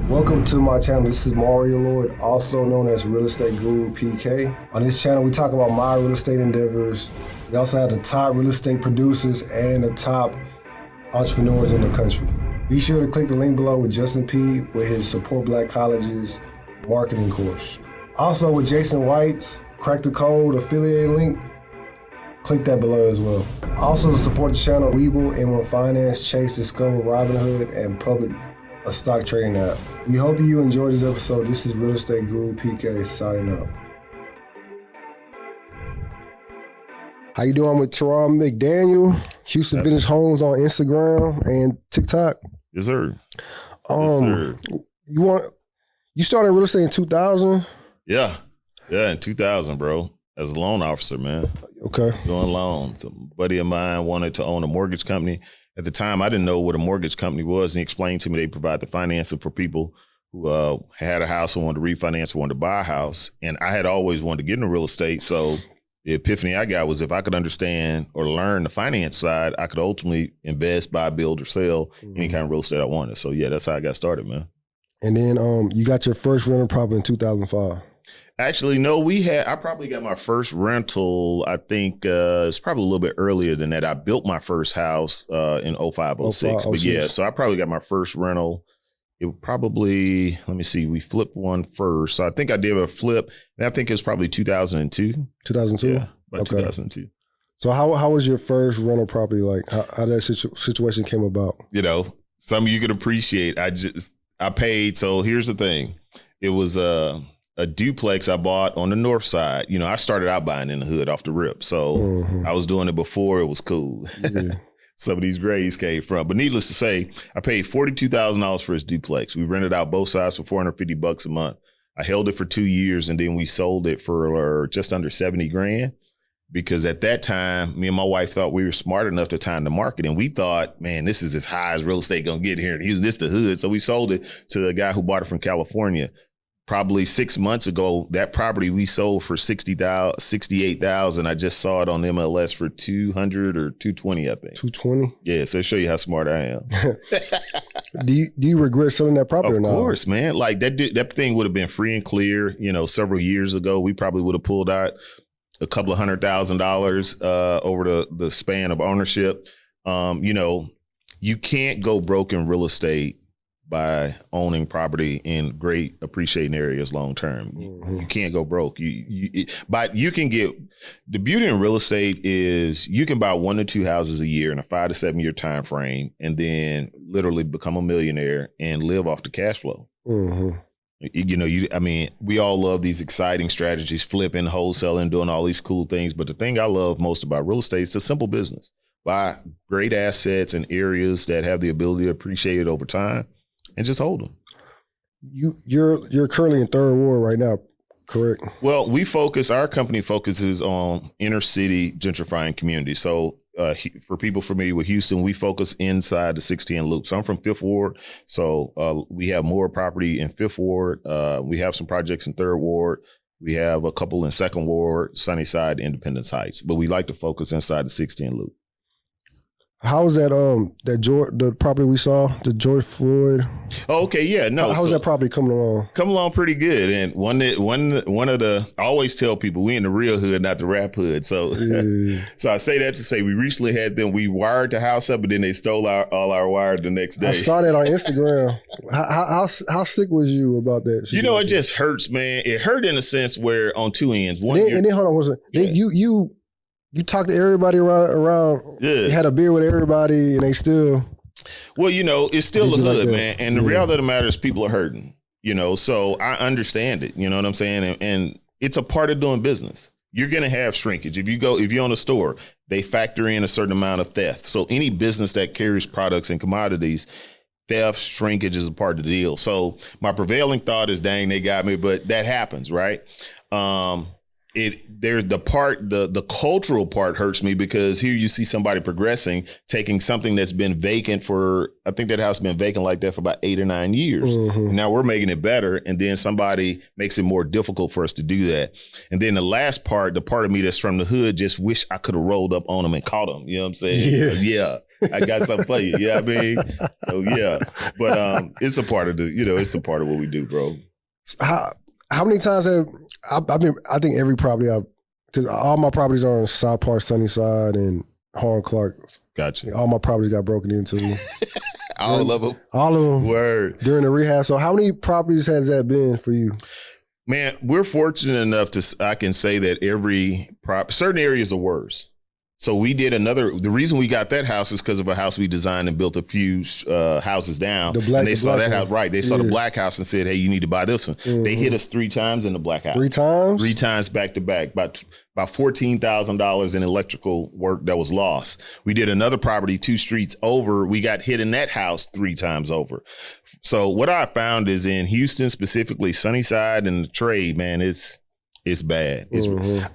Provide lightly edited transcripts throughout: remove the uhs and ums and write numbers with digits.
Welcome to my channel. This is Mario Lloyd, also known as Real Estate Guru PK. On this channel, we talk about my real estate endeavors. We also have the top real estate producers and the top entrepreneurs in the country. Be sure to click the link below with Justin P with his Support Black Colleges marketing course. Also with Jason White's Crack the Code affiliate link, click that below as well. Also to support the channel, Webull, M1 Finance, Chase, Discover, Robinhood, and Public, a stock trading app. We hope you enjoyed this episode. This is Real Estate Guru PK signing out. How you doing with Tyron McDaniel, Houston Vintage Homes on Instagram and TikTok? Yes, sir. Yes, sir. You started real estate in 2000? Yeah, in 2000, bro. As a loan officer, man. Okay. Doing loans. A buddy of mine wanted to own a mortgage company. At the time, I didn't know what a mortgage company was, and he explained to me they provide the financing for people who had a house and wanted to refinance or wanted to buy a house. And I had always wanted to get into real estate, so the epiphany I got was if I could understand or learn the finance side, I could ultimately invest, buy, build, or sell any kind of real estate I wanted. So yeah, that's how I got started, man. And then you got your first rental property in 2005. Actually, no, I probably got my first rental, I think it's probably a little bit earlier than that. I built my first house in 05, 06. But yeah, so I probably got my first rental. It probably, let me see, we flipped one first. So I think I did a flip, and I think it was probably 2002. 2002? Yeah, about 2002. So how was your first rental property like? How that situation came about? You know, some of you could appreciate, I paid, so here's the thing. It was a duplex I bought on the north side. You know, I started out buying in the hood off the rip. So I was doing it before it was cool. Yeah. Some of these grades came from. But needless to say, I paid $42,000 for his duplex. We rented out both sides for $450 a month. I held it for 2 years, and then we sold it for just under 70 grand. Because at that time, me and my wife thought we were smart enough to time the market. And we thought, man, this is as high as real estate gonna get here. And he was this the hood. So we sold it to the guy who bought it from California. Probably 6 months ago, that property we sold for $68,000. I just saw it on MLS for 200 or 220, I think. 220? Yeah, so show you how smart I am. Do you regret selling that property or not? Of course, man. Like that thing would have been free and clear, you know, several years ago. We probably would have pulled out a couple of $100,000 over the span of ownership. You know, you can't go broke in real estate by owning property in great appreciating areas long term. You can't go broke. But you can get, the beauty in real estate is you can buy 1 to 2 houses a year in a 5 to 7 year time frame, and then literally become a millionaire and live off the cash flow. You know, I mean, we all love these exciting strategies, flipping, wholesaling, doing all these cool things. But the thing I love most about real estate is a simple business. Buy great assets in areas that have the ability to appreciate it over time, and just hold them. You're currently in Third Ward right now, correct? Well, our company focuses on inner city gentrifying communities. So for people familiar with Houston, we focus inside the 610 loop. So I'm from Fifth Ward. So we have more property in Fifth Ward. We have some projects in Third Ward. We have a couple in Second Ward, Sunnyside, Independence Heights. But we like to focus inside the 610 loop. How's that the property we saw, the George Floyd? Oh, okay, yeah, no. How's that property coming along? Coming along pretty good. And one of the, I always tell people we in the real hood, not the rap hood. So so I say that to say we recently had them, we wired the house up, but then they stole all our wire the next day. I saw that on Instagram. How sick was you about that situation? You know, it just hurts, man. It hurt in a sense where on two ends. And then hold on, you talked to everybody around. Yeah. You had a beer with everybody, and they still. Well, you know, it's still a hood, man. And the reality of the matter is people are hurting, you know, so I understand it. You know what I'm saying? And it's a part of doing business. You're going to have shrinkage. If you own a store, they factor in a certain amount of theft. So any business that carries products and commodities, theft, shrinkage is a part of the deal. So my prevailing thought is, dang, they got me, but that happens, right? There's the cultural part hurts me, because here you see somebody progressing, taking something that's been vacant for, I think that house has been vacant like that for about 8 or 9 years. And now we're making it better. And then somebody makes it more difficult for us to do that. And then the last part, the part of me that's from the hood, just wish I could have rolled up on them and caught them. You know what I'm saying? Yeah. I got something for you. Yeah, I mean, so yeah, but it's a part of it's a part of what we do, bro. How many times have I think every property because all my properties are on South Park, Sunnyside, and Horn Clark. Gotcha. All my properties got broken into. All of them. All of them. Word. During the rehab. So how many properties has that been for you? Man, we're fortunate enough I can say that certain areas are worse. So we did the reason we got that house is because of a house we designed and built a few houses down. And they saw that house, right. They saw the black house and said, hey, you need to buy this one. Mm-hmm. They hit us 3 times in the black house. 3 times? 3 times back to back. About $14,000 in electrical work that was lost. We did another property 2 streets over. We got hit in that house 3 times over. So what I found is in Houston, specifically Sunnyside and the trade, man, it's bad.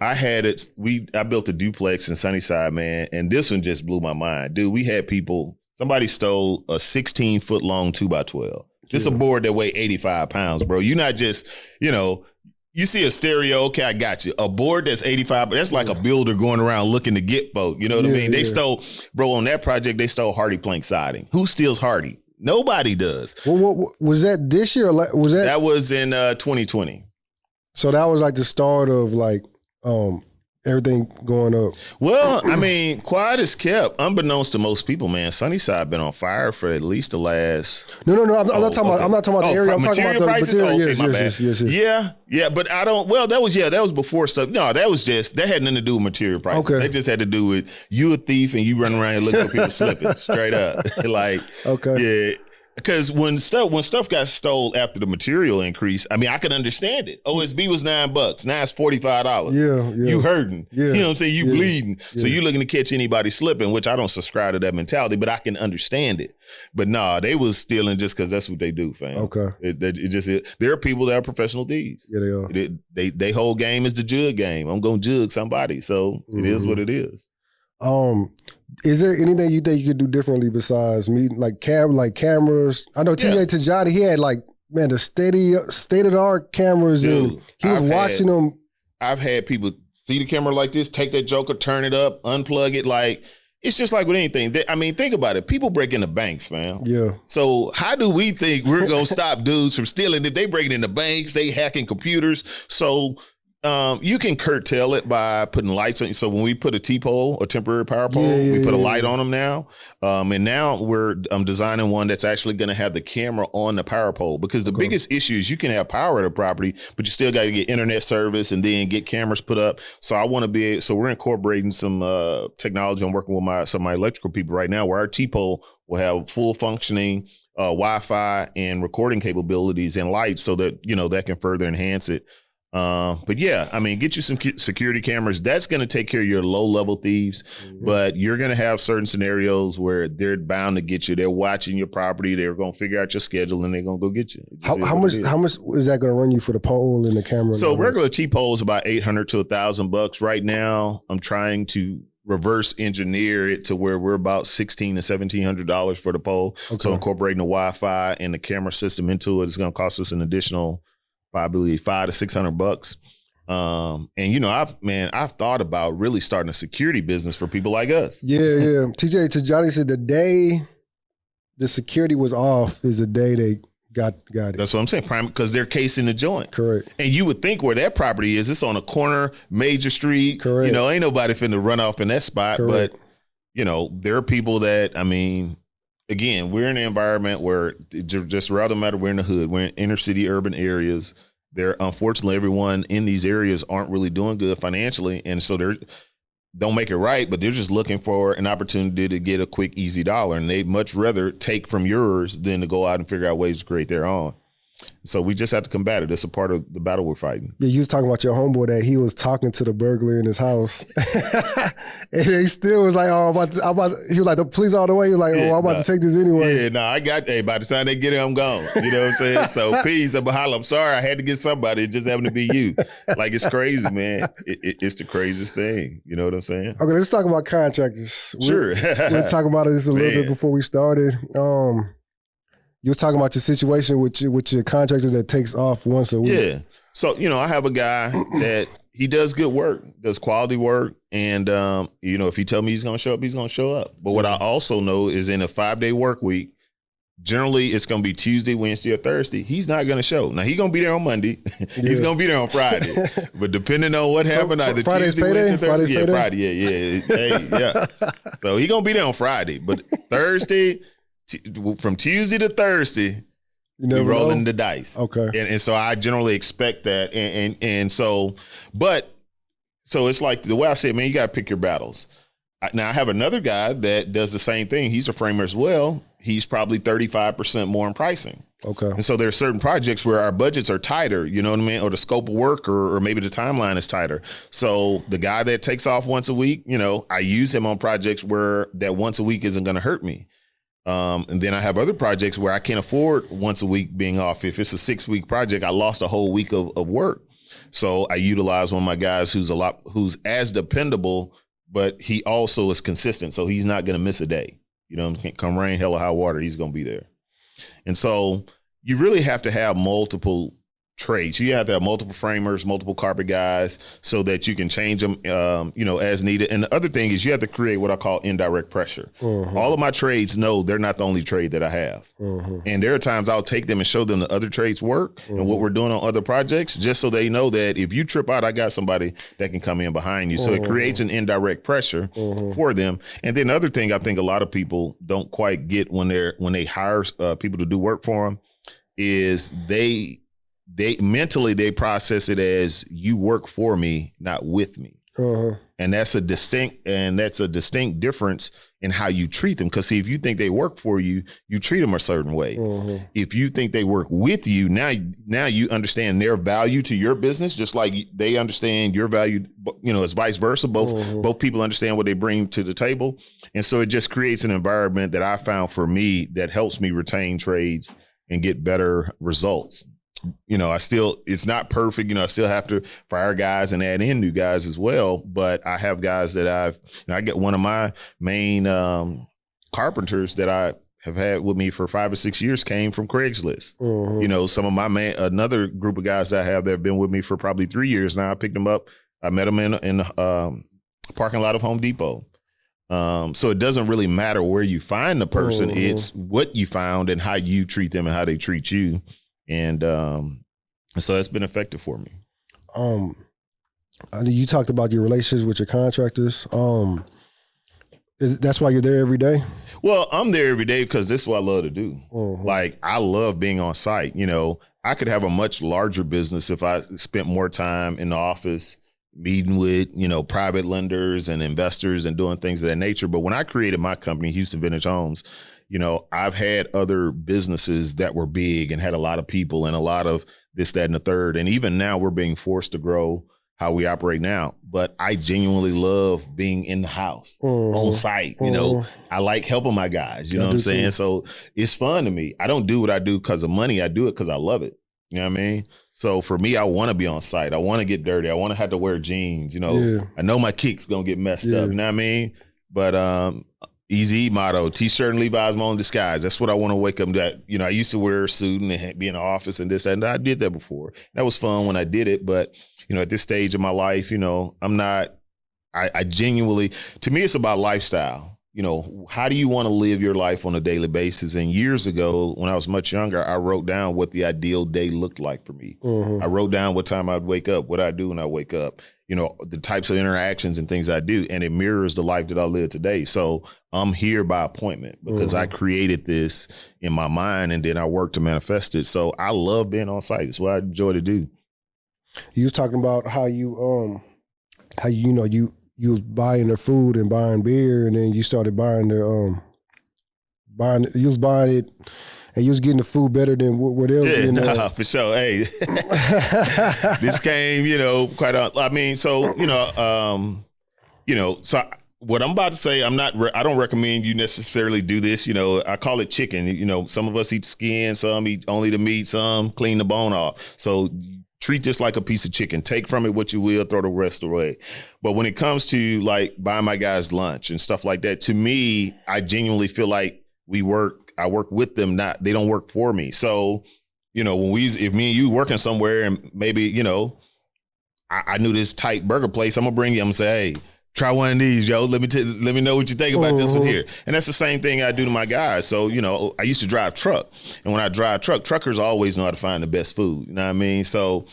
I built a duplex in Sunnyside, man, and this one just blew my mind. Dude, we had somebody stole a 16-foot long 2x12. This is a board that weighed 85 pounds, bro. You're not just, you see a stereo, okay, I got you. A board that's 85, but that's like a builder going around looking to get folk. You know what I mean? They stole, bro, on that project, they stole Hardy plank siding. Who steals Hardy? Nobody does. Well, what was that this year? Or was that? That was in 2020. So that was like the start of like everything going up. Well, I mean, quiet is kept. Unbeknownst to most people, man, Sunnyside been on fire for at least the last. No. I'm not talking about the area. I'm talking about the material. Yes. Yeah. But I don't. Well, that was before stuff. No, that had nothing to do with material prices. Okay. That just had to do with you a thief and you run around here looking for people slipping straight up. Like, okay. Yeah. Because when stuff got stole after the material increase, I mean, I could understand it. OSB was $9. Now it's $45. Yeah. You hurting. Yeah. You know what I'm saying? You bleeding. Yeah. So you looking to catch anybody slipping, which I don't subscribe to that mentality, but I can understand it. But nah, they was stealing just because that's what they do, fam. Okay. There are people that are professional thieves. Yeah, they are. They whole game is the jug game. I'm gonna jug somebody. So it is what it is. Is there anything you think you could do differently besides like cameras? I know TJ Tajani, he had the state of the art cameras. Dude, and he was watching them. I've had people see the camera like this, take that joker, turn it up, unplug it. Like, it's just like with anything. I mean, think about it. People break into banks, fam. Yeah. So how do we think we're going to stop dudes from stealing? If they breaking into banks, they hacking computers. So you can curtail it by putting lights on. So when we put a T-pole, a temporary power pole, we put a light on them now. And now I'm designing one that's actually going to have the camera on the power pole, because the biggest issue is you can have power at a property, but you still got to get internet service and then get cameras put up. So we're incorporating some technology. I'm working with some of my electrical people right now, where our T-pole will have full functioning Wi-Fi and recording capabilities and lights, so that, that can further enhance it. But yeah, I mean, get you some security cameras. That's going to take care of your low level thieves, but you're going to have certain scenarios where they're bound to get you. They're watching your property. They're going to figure out your schedule and they're going to go get you. How much is that going to run you for the pole and the camera? So regular T-pole is about $800 to $1,000 right now. I'm trying to reverse engineer it to where we're about $1,600 to $1,700 for the pole. Okay. So incorporating the Wi-Fi and the camera system into it is going to cost us an additional probably $500 to $600. And I've thought about really starting a security business for people like us. Yeah. TJ Tajani said the day the security was off is the day they got it. That's what I'm saying, prime, because they're casing the joint. Correct. And you would think where that property is, it's on a corner, major street. Correct. Ain't nobody finna run off in that spot. Correct. But there are people that, again, we're in an environment where it just rather matter. We're in the hood. We're in inner city urban areas. Unfortunately, everyone in these areas aren't really doing good financially. And so don't make it right, but they're just looking for an opportunity to get a quick, easy dollar. And they'd much rather take from yours than to go out and figure out ways to create their own. So we just have to combat it. That's a part of the battle we're fighting. Yeah, you was talking about your homeboy that he was talking to the burglar in his house. And he still was like, he was like, the police all the way. He was like, I'm about to take this anyway. Yeah, by the time they get it, I'm gone. You know what I'm saying? So peace, I'm sorry, I had to get somebody. It just happened to be you. Like, it's crazy, man. It's the craziest thing. You know what I'm saying? Okay, let's talk about contractors. Sure. We'll talk about it just a little bit before we started. You was talking about your situation with your contractor that takes off once a week. Yeah. So, I have a guy that he does good work, does quality work. And, if he tell me he's going to show up, he's going to show up. But what I also know is in a 5-day work week, generally it's going to be Tuesday, Wednesday, or Thursday. He's not going to show. Now, he's going to be there on Monday. He's going to be there on Friday. But depending on what happened, either Friday's Tuesday, payday? Wednesday, Thursday. Friday's Friday. Yeah. Hey, yeah. So he's going to be there on Friday. But Thursday, from Tuesday to Thursday, we rolling the dice. Okay. And so I generally expect that. And so it's like the way I say, man, you got to pick your battles. Now I have another guy that does the same thing. He's a framer as well. He's probably 35% more in pricing. Okay. And so there are certain projects where our budgets are tighter, you know what I mean? Or the scope of work or maybe the timeline is tighter. So the guy that takes off once a week, I use him on projects where that once a week isn't going to hurt me. And then I have other projects where I can't afford once a week being off. If it's a 6-week project, I lost a whole week of work. So I utilize one of my guys who's as dependable, but he also is consistent. So he's not going to miss a day. Come rain, hell or high water, he's going to be there. And so you really have to have multiple trades. You have to have multiple framers, multiple carpet guys, so that you can change them, as needed. And the other thing is you have to create what I call indirect pressure. All of my trades know they're not the only trade that I have. And there are times I'll take them and show them the other trades work and what we're doing on other projects, just so they know that if you trip out, I got somebody that can come in behind you. So it creates an indirect pressure for them. And then the other thing I think a lot of people don't quite get when they hire people to do work for them is they mentally process it as you work for me, not with me. And that's a distinct difference in how you treat them. Because see, if you think they work for you, you treat them a certain way. If you think they work with you, now you understand their value to your business, just like they understand your value. It's vice versa. Both people understand what they bring to the table, and so it just creates an environment that I found for me that helps me retain trades and get better results. It's not perfect. I still have to fire guys and add in new guys as well. But I have guys that I get one of my main carpenters that I have had with me for 5 or 6 years came from Craigslist. Some of another group of guys that I have that have been with me for probably 3 years now. I picked them up. I met them in the parking lot of Home Depot. So it doesn't really matter where you find the person. It's what you found and how you treat them and how they treat you. And so it's been effective for me. You talked about your relationships with your contractors. That's why you're there every day? Well, I'm there every day because this is what I love to do. Like, I love being on site. I could have a much larger business if I spent more time in the office meeting with, private lenders and investors and doing things of that nature. But when I created my company, Houston Vintage Homes, I've had other businesses that were big and had a lot of people and a lot of this, that, and the third. And even now we're being forced to grow how we operate now. But I genuinely love being in the house, on site. I like helping my guys. You know what I'm saying? So it's fun to me. I don't do what I do because of money. I do it because I love it. You know what I mean? So for me, I want to be on site. I want to get dirty. I want to have to wear jeans. I know my kick's going to get messed up. You know what I mean? But Easy motto, T-shirt and Levi's my own disguise. That's what I want to wake up to. I used to wear a suit and be in the office and this, that, and I did that before. That was fun when I did it. But, at this stage of my life, I'm not, I genuinely, to me, it's about lifestyle. How do you want to live your life on a daily basis? And years ago, when I was much younger, I wrote down what the ideal day looked like for me. I wrote down what time I'd wake up, what I do when I wake up, the types of interactions and things I do. And it mirrors the life that I live today. So I'm here by appointment because I created this in my mind and then I worked to manifest it. So I love being on site. It's what I enjoy to do. You was talking about how you was buying their food and buying beer, and then you started buying you was buying it, and you was getting the food better than what else. Yeah, for sure. Hey, this came, quite. So what I'm about to say, I don't recommend you necessarily do this. I call it chicken. Some of us eat skin, some eat only the meat, some clean the bone off. So treat this like a piece of chicken. Take from it what you will, throw the rest away. But when it comes to like buying my guys lunch and stuff like that, to me, I genuinely feel like I work with them, they don't work for me. So, if me and you working somewhere and maybe, I knew this tight burger place. I'm gonna bring you. I'm gonna say, hey, try one of these, yo. Let me know what you think about this one here. And that's the same thing I do to my guys. So, you know, I used to drive truck. And when I drive truck, truckers always know how to find the best food. You know what I mean? So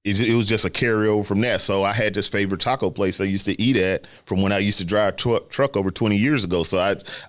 it was just a carryover from that. So I had this favorite taco place I used to eat at from when I used to drive truck over 20 years ago. So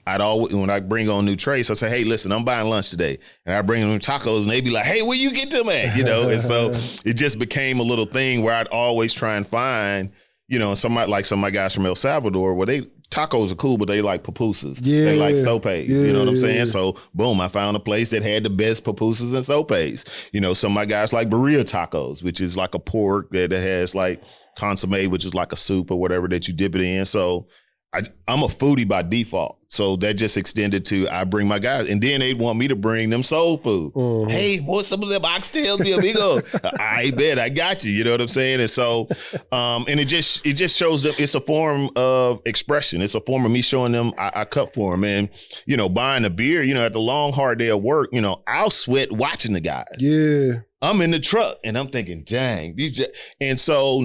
I'd always, when I bring on new trays, I say, hey, listen, I'm buying lunch today. And I bring them tacos and they'd be like, hey, where you get them at? You know, and so it just became a little thing where I'd always try and find, you know, some of my guys from El Salvador, where tacos are cool, but they like pupusas. Yeah. They like sopes. You know what I'm saying? So boom, I found a place that had the best pupusas and sopes. You know, some of my guys like birria tacos, which is like a pork that has like consomme, which is like a soup or whatever that you dip it in. So I'm a foodie by default. So that just extended to I bring my guys. And then they'd want me to bring them soul food. Mm-hmm. Hey, what's some of them oxtails, mi amigo? I bet, I got you. You know what I'm saying? And so, and it just shows them it's a form of expression. It's a form of me showing them I cut for them. And, you know, buying a beer, you know, at the long, hard day of work, you know, I'll sweat watching the guys. Yeah. I'm in the truck and I'm thinking, dang, and so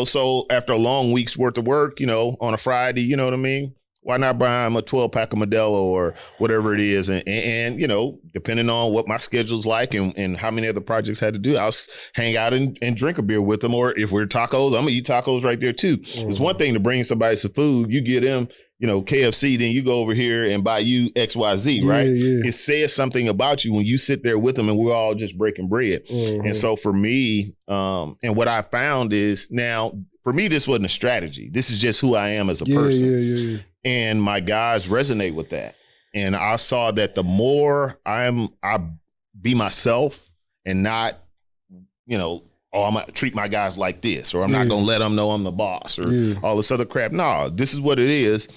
so after a long week's worth of work, you know, on a Friday, you know what I mean? Why not buy them a 12-pack of Modelo or whatever it is? And you know, depending on what my schedule's like and how many other projects I had to do, I'll hang out and drink a beer with them. Or if we're tacos, I'm gonna eat tacos right there too. Mm-hmm. It's one thing to bring somebody some food. You get them, you know, KFC, then you go over here and buy you XYZ, right? Yeah. It says something about you when you sit there with them and we're all just breaking bread. Mm-hmm. And so for me, and what I found is now, for me, this wasn't a strategy. This is just who I am as a person. Yeah. And my guys resonate with that. And I saw that the more I be myself and not, you know, oh, I'm going to treat my guys like this, or I'm not going to let them know I'm the boss, or all this other crap. No, this is what it is.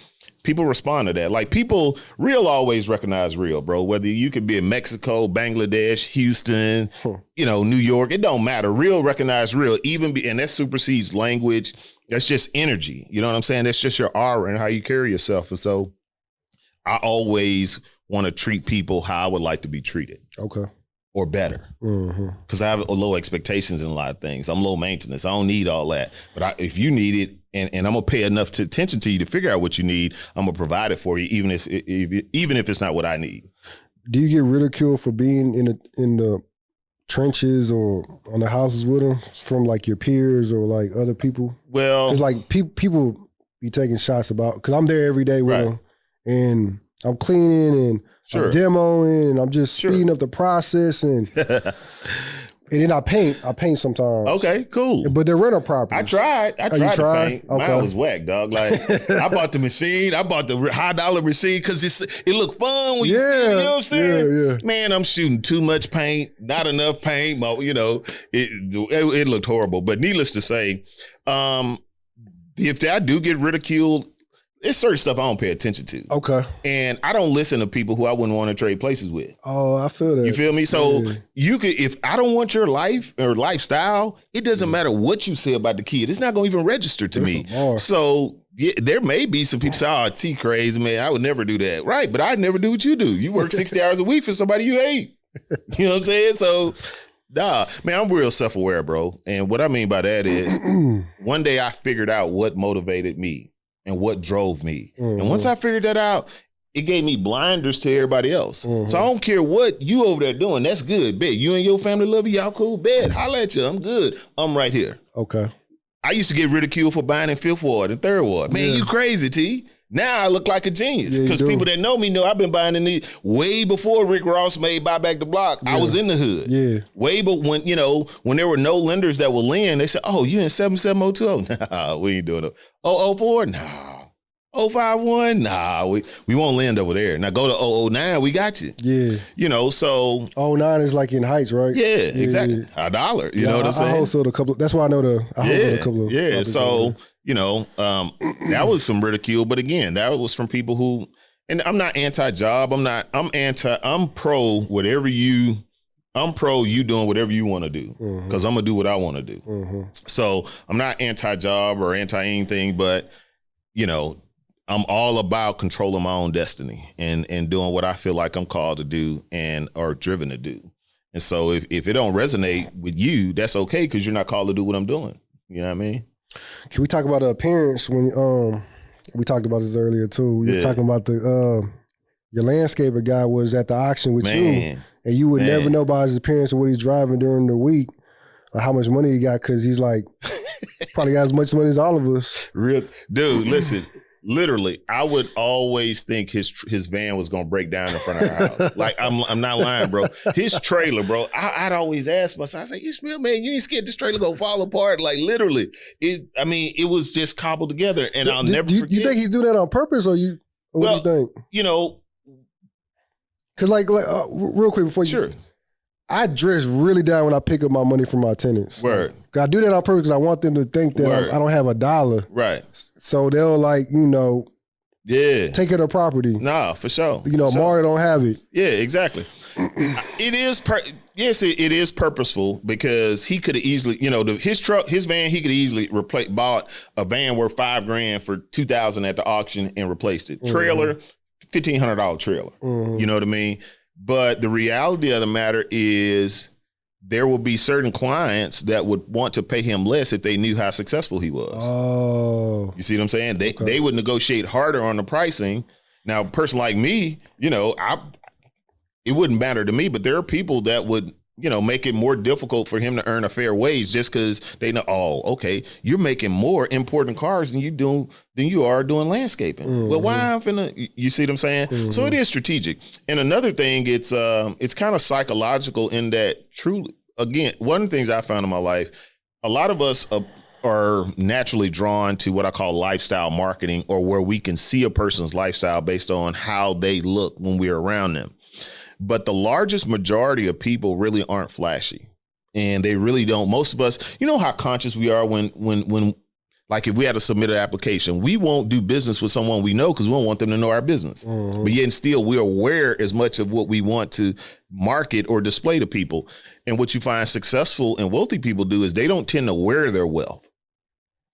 People respond to that. Like real always recognize real, bro. Whether you could be in Mexico, Bangladesh, Houston, you know, New York, it don't matter. Real recognize real, and that supersedes language. That's just energy. You know what I'm saying? That's just your aura and how you carry yourself. And so I always want to treat people how I would like to be treated. Okay. Or better. Because I have low expectations in a lot of things. I'm low maintenance. I don't need all that. But if you need it, and I'm going to pay enough attention to you to figure out what you need, I'm going to provide it for you, even if it's not what I need. Do you get ridiculed for being in the trenches or on the houses with them from like your peers or like other people? Well, it's like people be taking shots about, because I'm there every day with them, and I'm cleaning and I'm demoing and I'm just speeding up the process and and then I paint sometimes. Okay, cool. But they're rental properties. I tried to paint. Okay. Mine was whack, dog. Like I bought the machine. I bought the $high machine because it looked fun when you see it. You know what I'm saying? Yeah. Man, I'm shooting too much paint, not enough paint. You know, it looked horrible. But needless to say, if I do get ridiculed, there's certain stuff I don't pay attention to. Okay. And I don't listen to people who I wouldn't want to trade places with. Oh, I feel that. You feel me? So you could, if I don't want your life or lifestyle, it doesn't matter what you say about the kid. It's not going to even register to me. So there may be some people say, oh, T crazy, man. I would never do that. Right. But I'd never do what you do. You work 60 hours a week for somebody you hate. You know what I'm saying? So nah, man, I'm real self-aware, bro. And what I mean by that is one day I figured out what motivated me and what drove me. And once I figured that out, it gave me blinders to everybody else. So I don't care what you over there doing. That's good. Bet you and your family love you. Y'all cool. Bet. Holla at you. I'm good. I'm right here. Okay. I used to get ridiculed for buying in Fifth Ward and Third Ward. Man, you crazy, T. Now I look like a genius because people that know me know I've been buying in these way before Rick Ross made Buy Back the Block. I was in the hood. Yeah. Way, but when there were no lenders that would lend, they said, oh, you in 77020? Nah, we ain't doing it. 004? Nah. 051? Nah, we won't lend over there. Now go to 009, we got you. Yeah. You know, so 09 is like in Heights, right? Yeah, exactly. $1. You know what I'm saying? I wholesaled a couple. That's why I know wholesaled a couple of. Yeah. So, you know, that was some ridicule, but again, that was from people who, and I'm not anti-job. I'm pro whatever I'm pro you doing whatever you want to do, because I'm gonna do what I want to do. So I'm not anti-job or anti-anything, but you know, I'm all about controlling my own destiny and doing what I feel like I'm called to do or driven to do. And so if it don't resonate with you, that's okay, because you're not called to do what I'm doing. You know what I mean? Can we talk about the appearance when we talked about this earlier too? We was talking about the your landscaper guy was at the auction with you, and you would never know about his appearance and what he's driving during the week, or how much money he got, because he's like probably got as much money as all of us. Real dude, listen. Literally, I would always think his van was gonna break down in front of our house. Like I'm not lying, bro. His trailer, bro. I'd always ask myself, I say, Ishmael, man, you ain't scared this trailer gonna fall apart? Like literally, it was just cobbled together, and I'll never forget. You think he's doing that on purpose, or you? Or what do you think? You know, because like real quick before you. Sure. I dress really down when I pick up my money from my tenants. Word. I do that on purpose because I want them to think that I don't have $1. Right. So they'll take it to property. Nah, for sure. Mario don't have it. Yeah, exactly. It is it is purposeful, because he could have easily, his van, he could easily bought a van worth $5,000 for $2,000 at the auction and replaced it. Trailer, $1,500 trailer. You know what I mean? But the reality of the matter is there will be certain clients that would want to pay him less if they knew how successful he was. Oh. You see what I'm saying? They would negotiate harder on the pricing. Now, a person like me, it wouldn't matter to me, but there are people that would, make it more difficult for him to earn a fair wage just because they know, okay, you're making more importing cars than you are doing landscaping. Well, why I'm finna, you see what I'm saying? So it is strategic. And another thing, it's kind of psychological in that truly, again, one of the things I found in my life, a lot of us are naturally drawn to what I call lifestyle marketing, or where we can see a person's lifestyle based on how they look when we're around them. But the largest majority of people really aren't flashy, and they really don't. Most of us, you know how conscious we are when like if we had to submit an application, we won't do business with someone we know because we don't want them to know our business. But yet and still, we're aware as much of what we want to market or display to people. And what you find successful and wealthy people do is they don't tend to wear their wealth.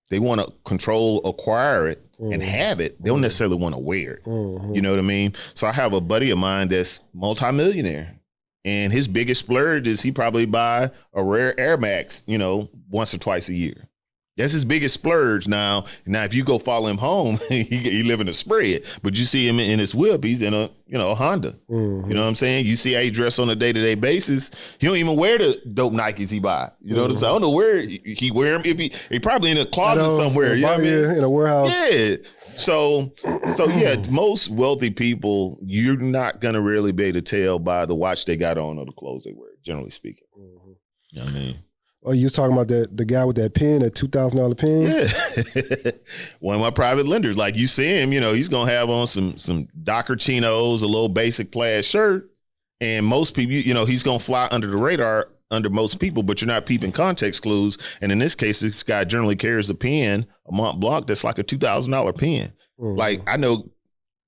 They want to control, acquire it, and have it. They don't necessarily want to wear it. You know what I mean? So I have a buddy of mine that's multimillionaire, and his biggest splurge is he probably buy a rare Air Max, once or twice a year. That's his biggest splurge. Now, if you go follow him home, he live in a spread, but you see him in his whip, he's in a Honda. You know what I'm saying? You see how he dress on a day-to-day basis. He don't even wear the dope Nikes he buy. You know what I'm saying? I don't know where he wear them. He probably in a closet somewhere. You know what I mean? In a warehouse. Yeah. So yeah, most wealthy people, you're not gonna really be able to tell by the watch they got on or the clothes they wear, generally speaking. You know what I mean? Oh, you talking about the guy with that pen, that $2,000 pen? Yeah. One of my private lenders, like you see him, he's going to have on some Docker chinos, a little basic plaid shirt. And most people, he's going to fly under the radar under most people, but you're not peeping context clues. And in this case, this guy generally carries a pen, a Mont Blanc, that's like a $2,000 pen. Like I know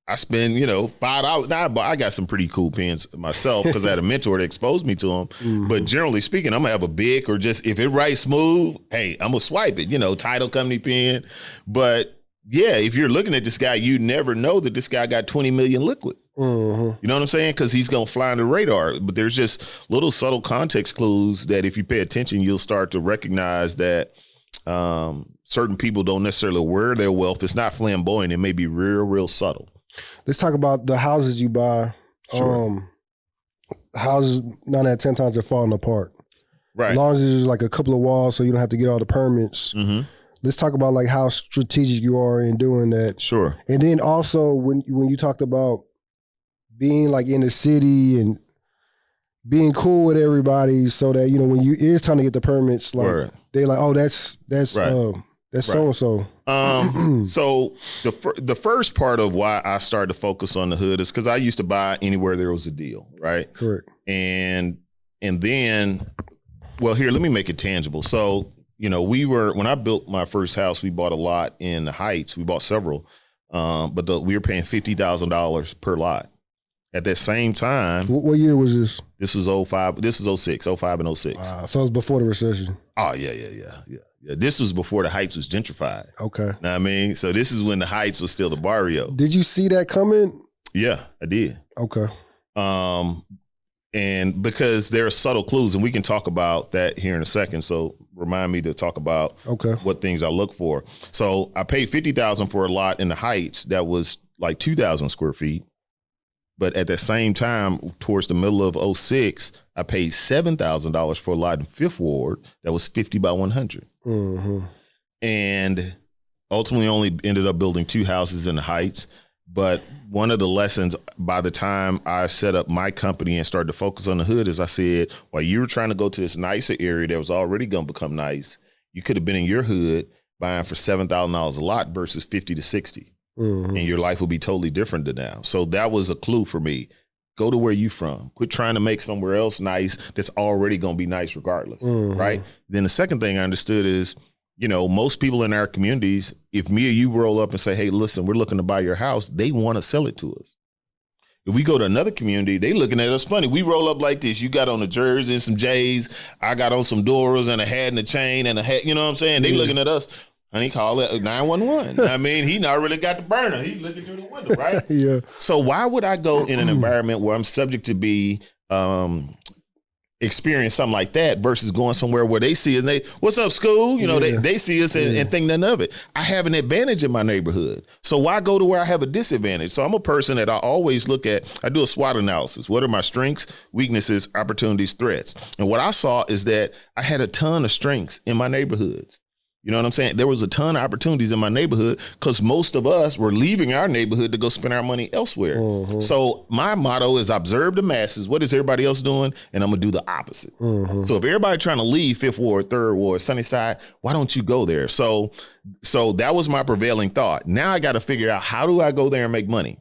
I spend, $5. Now, I got some pretty cool pens myself because I had a mentor that exposed me to them. But generally speaking, I'm going to have a big, or just if it writes smooth, hey, I'm going to swipe it, title company pen. But yeah, if you're looking at this guy, you never know that this guy got 20 million liquid. You know what I'm saying? Because he's going to fly under the radar. But there's just little subtle context clues that if you pay attention, you'll start to recognize that certain people don't necessarily wear their wealth. It's not flamboyant. It may be real, real subtle. Let's talk about the houses you buy. Sure. Houses, 9 out of 10 times, they're falling apart. Right. As long as there's like a couple of walls so you don't have to get all the permits. Let's talk about like how strategic you are in doing that. Sure. And then also when you talked about being like in the city and being cool with everybody so that, when you is trying to get the permits, like they're like, oh, that's so-and-so. So the first part of why I started to focus on the hood is because I used to buy anywhere there was a deal, right? Correct. And then, well, here, let me make it tangible. So, when I built my first house, we bought a lot in the Heights. We bought several, but we were paying $50,000 per lot. At that same time. What year was this? This was 05. This was 06, 05 and 06. Wow. So it was before the recession. Oh, yeah. This was before the Heights was gentrified. Okay. Know what I mean? So this is when the Heights was still the barrio. Did you see that coming? Yeah, I did. Okay. And because there are subtle clues, and we can talk about that here in a second. So remind me to talk about what things I look for. So I paid $50,000 for a lot in the Heights that was like 2,000 square feet. But at the same time, towards the middle of 2006, I paid $7,000 for a lot in Fifth Ward that was 50 by 100. Mm-hmm. And ultimately only ended up building 2 houses in the Heights. But one of the lessons by the time I set up my company and started to focus on the hood is I said, while you were trying to go to this nicer area that was already going to become nice, you could have been in your hood buying for $7,000 a lot versus 50 to 60. Mm-hmm. And your life will be totally different than now. So that was a clue for me. Go to where you from. Quit trying to make somewhere else nice that's already going to be nice regardless, right? Then the second thing I understood is, you know, most people in our communities, if me or you roll up and say, hey, listen, we're looking to buy your house, they want to sell it to us. If we go to another community, they looking at us funny. We roll up like this. You got on a jersey and some J's. I got on some Doras and a hat and a chain and a hat. You know what I'm saying? They looking at us. Honey, call it 911. I mean, he not really got the burner. He looking through the window, right? Yeah. So why would I go in an environment where I'm subject to be experience something like that versus going somewhere where they see us and they, what's up, school? You know, they see us and think nothing of it. I have an advantage in my neighborhood. So why go to where I have a disadvantage? So I'm a person that I always look at, I do a SWOT analysis. What are my strengths, weaknesses, opportunities, threats? And what I saw is that I had a ton of strengths in my neighborhoods. You know what I'm saying? There was a ton of opportunities in my neighborhood because most of us were leaving our neighborhood to go spend our money elsewhere. Mm-hmm. So my motto is observe the masses. What is everybody else doing? And I'm going to do the opposite. Mm-hmm. So if everybody trying to leave Fifth Ward, Third Ward, Sunnyside, why don't you go there? So that was my prevailing thought. Now I got to figure out, how do I go there and make money?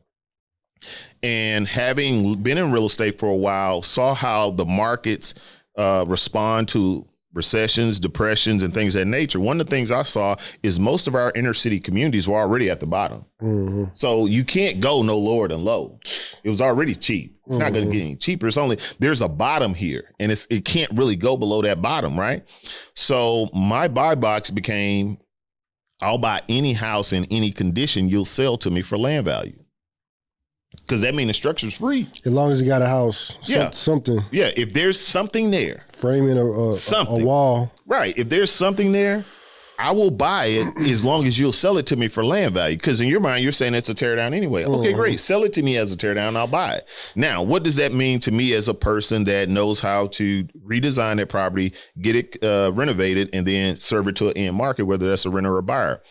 And having been in real estate for a while, saw how the markets respond to recessions, depressions, and things of that nature. One of the things I saw is most of our inner city communities were already at the bottom. Mm-hmm. So you can't go no lower than low. It was already cheap. It's not going to get any cheaper. There's a bottom here, and it can't really go below that bottom, right? So my buy box became, I'll buy any house in any condition you'll sell to me for land value. Because that means the structure's free. As long as you got a house. Something. Yeah, if there's something there. Framing a wall. Right. If there's something there, I will buy it as long as you'll sell it to me for land value. Because in your mind, you're saying it's a tear down anyway. Okay, great. Sell it to me as a tear down, I'll buy it. Now, what does that mean to me as a person that knows how to redesign that property, get it renovated, and then serve it to an end market, whether that's a renter or a buyer?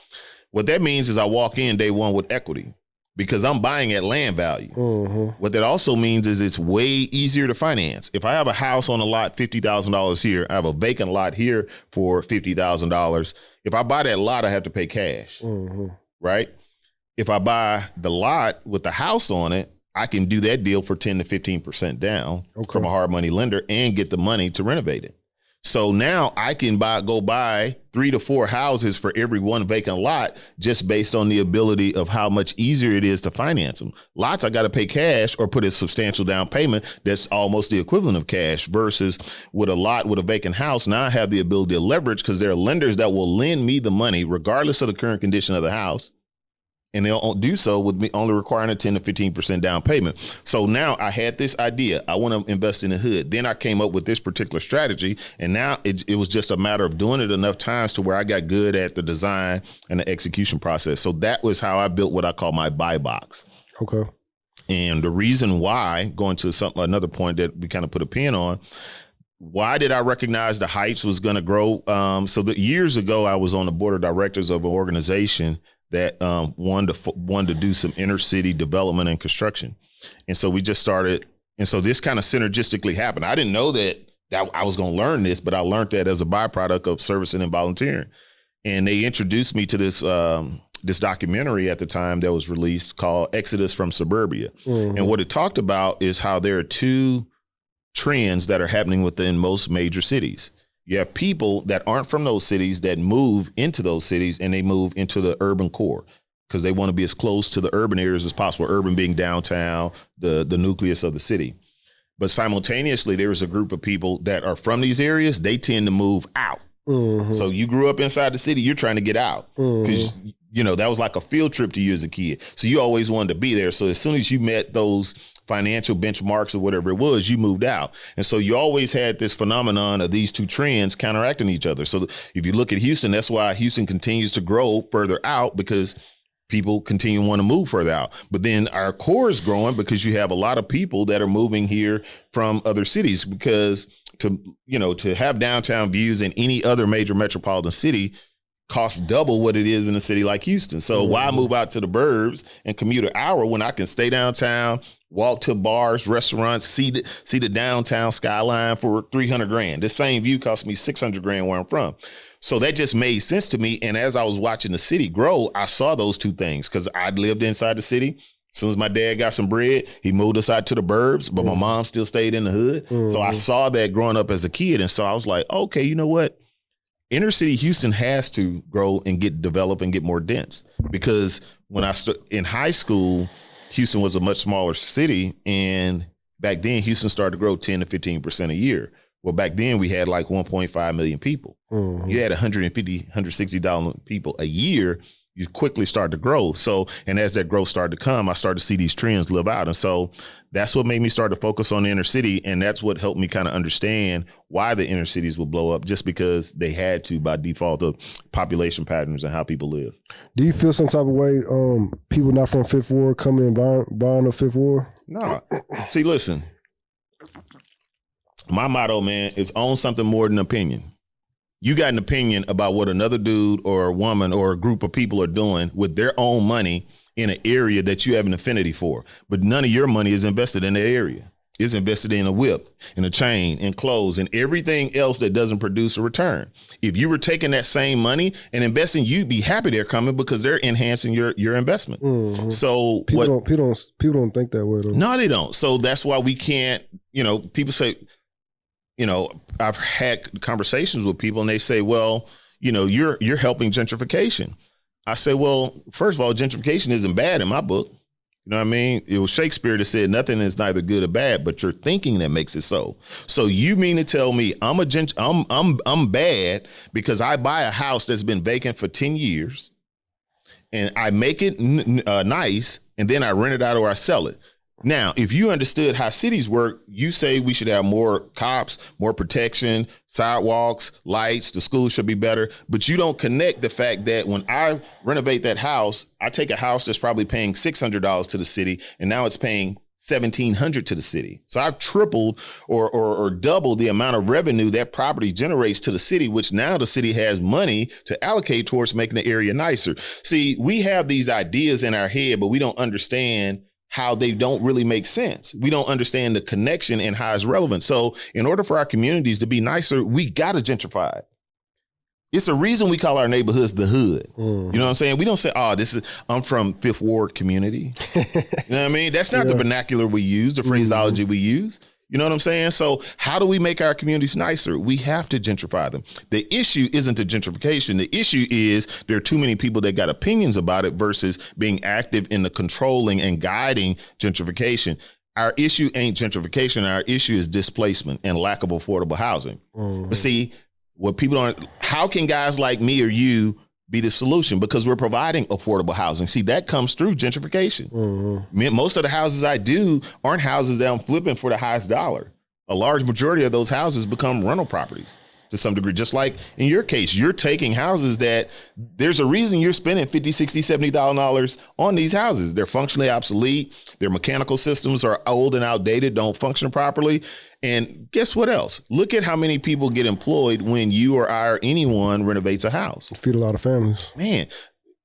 What that means is I walk in day one with equity, because I'm buying at land value. Mm-hmm. What that also means is it's way easier to finance. If I have a house on a lot, $50,000 here, I have a vacant lot here for $50,000. If I buy that lot, I have to pay cash, right? If I buy the lot with the house on it, I can do that deal for 10 to 15% down from a hard money lender and get the money to renovate it. So now I can go buy 3 to 4 houses for every one vacant lot, just based on the ability of how much easier it is to finance them. Lots I got to pay cash or put a substantial down payment that's almost the equivalent of cash, versus with a lot with a vacant house. Now I have the ability to leverage, because there are lenders that will lend me the money regardless of the current condition of the house. And they'll do so with me only requiring a 10 to 15% down payment. So now I had this idea. I want to invest in the hood. Then I came up with this particular strategy. And now it was just a matter of doing it enough times to where I got good at the design and the execution process. So that was how I built what I call my buy box. Okay. And the reason why, going to another point that we kind of put a pin on, why did I recognize the Heights was going to grow? So years ago, I was on the board of directors of an organization that wanted to do some inner city development and construction. And so we just started. And so this kind of synergistically happened. I didn't know that I was going to learn this, but I learned that as a byproduct of servicing and volunteering. And they introduced me to this documentary at the time that was released called Exodus from Suburbia. Mm-hmm. And what it talked about is how there are 2 trends that are happening within most major cities. You have people that aren't from those cities that move into those cities, and they move into the urban core because they want to be as close to the urban areas as possible, urban being downtown, the nucleus of the city. But simultaneously, there is a group of people that are from these areas. They tend to move out. Mm-hmm. So you grew up inside the city, you're trying to get out because that was like a field trip to you as a kid. So you always wanted to be there. So as soon as you met those financial benchmarks or whatever it was, you moved out. And so you always had this phenomenon of these two trends counteracting each other. So if you look at Houston, that's why Houston continues to grow further out, because people continue to want to move further out. But then our core is growing because you have a lot of people that are moving here from other cities, because to have downtown views in any other major metropolitan city costs double what it is in a city like Houston. So why move out to the burbs and commute an hour when I can stay downtown, walk to bars, restaurants, see the downtown skyline for $300,000. The same view cost me $600,000 where I'm from. So that just made sense to me. And as I was watching the city grow, I saw those two things, because I'd lived inside the city. As soon as my dad got some bread, he moved us out to the burbs, but my mom still stayed in the hood. So I saw that growing up as a kid. And so I was like, okay, you know what? Inner city Houston has to grow and get developed and get more dense, because when I in high school, Houston was a much smaller city. And back then Houston started to grow 10 to 15% a year. Well, back then we had like 1.5 million people. You had 150, 160,000 people a year. You quickly start to grow. So, and as that growth started to come, I started to see these trends live out. And so that's what made me start to focus on the inner city. And that's what helped me kind of understand why the inner cities would blow up, just because they had to by default of population patterns and how people live. Do you feel some type of way people not from Fifth Ward coming and buying the Fifth Ward? No. See, listen, my motto, man, is own something more than opinion. You got an opinion about what another dude or a woman or a group of people are doing with their own money in an area that you have an affinity for, but none of your money is invested in that area. It's invested in a whip, in a chain, in clothes, and everything else that doesn't produce a return. If you were taking that same money and investing, you'd be happy they're coming, because they're enhancing your investment. So people don't think that way though. No, they don't. So that's why we can't. People say, I've had conversations with people and they say, well, you're helping gentrification. I say, well, first of all, gentrification isn't bad in my book. You know what I mean? It was Shakespeare that said nothing is neither good or bad, but your thinking that makes it so. So you mean to tell me I'm bad because I buy a house that's been vacant for 10 years and I make it nice, and then I rent it out or I sell it? Now, if you understood how cities work, you say we should have more cops, more protection, sidewalks, lights, the schools should be better. But you don't connect the fact that when I renovate that house, I take a house that's probably paying $600 to the city, and now it's paying $1,700 to the city. So I've tripled or doubled the amount of revenue that property generates to the city, which now the city has money to allocate towards making the area nicer. See, we have these ideas in our head, but we don't understand how they don't really make sense. We don't understand the connection and how it's relevant. So in order for our communities to be nicer, we got to gentrify it. It's a reason we call our neighborhoods the hood. You know what I'm saying? We don't say, I'm from Fifth Ward community. You know what I mean? That's not the vernacular we use, the phraseology we use. You know what I'm saying? So how do we make our communities nicer? We have to gentrify them. The issue isn't the gentrification. The issue is there are too many people that got opinions about it versus being active in the controlling and guiding gentrification. Our issue ain't gentrification. Our issue is displacement and lack of affordable housing. But see, what people don't, how can guys like me or you be the solution? Because we're providing affordable housing. See, that comes through gentrification. Most of the houses I do aren't houses that I'm flipping for the highest dollar. A large majority of those houses become rental properties to some degree. Just like in your case, you're taking houses that there's a reason you're spending $50, $60, $70 on these houses. They're functionally obsolete. Their mechanical systems are old and outdated, don't function properly. And guess what else? Look at how many people get employed when you or I or anyone renovates a house. Feed a lot of families. Man,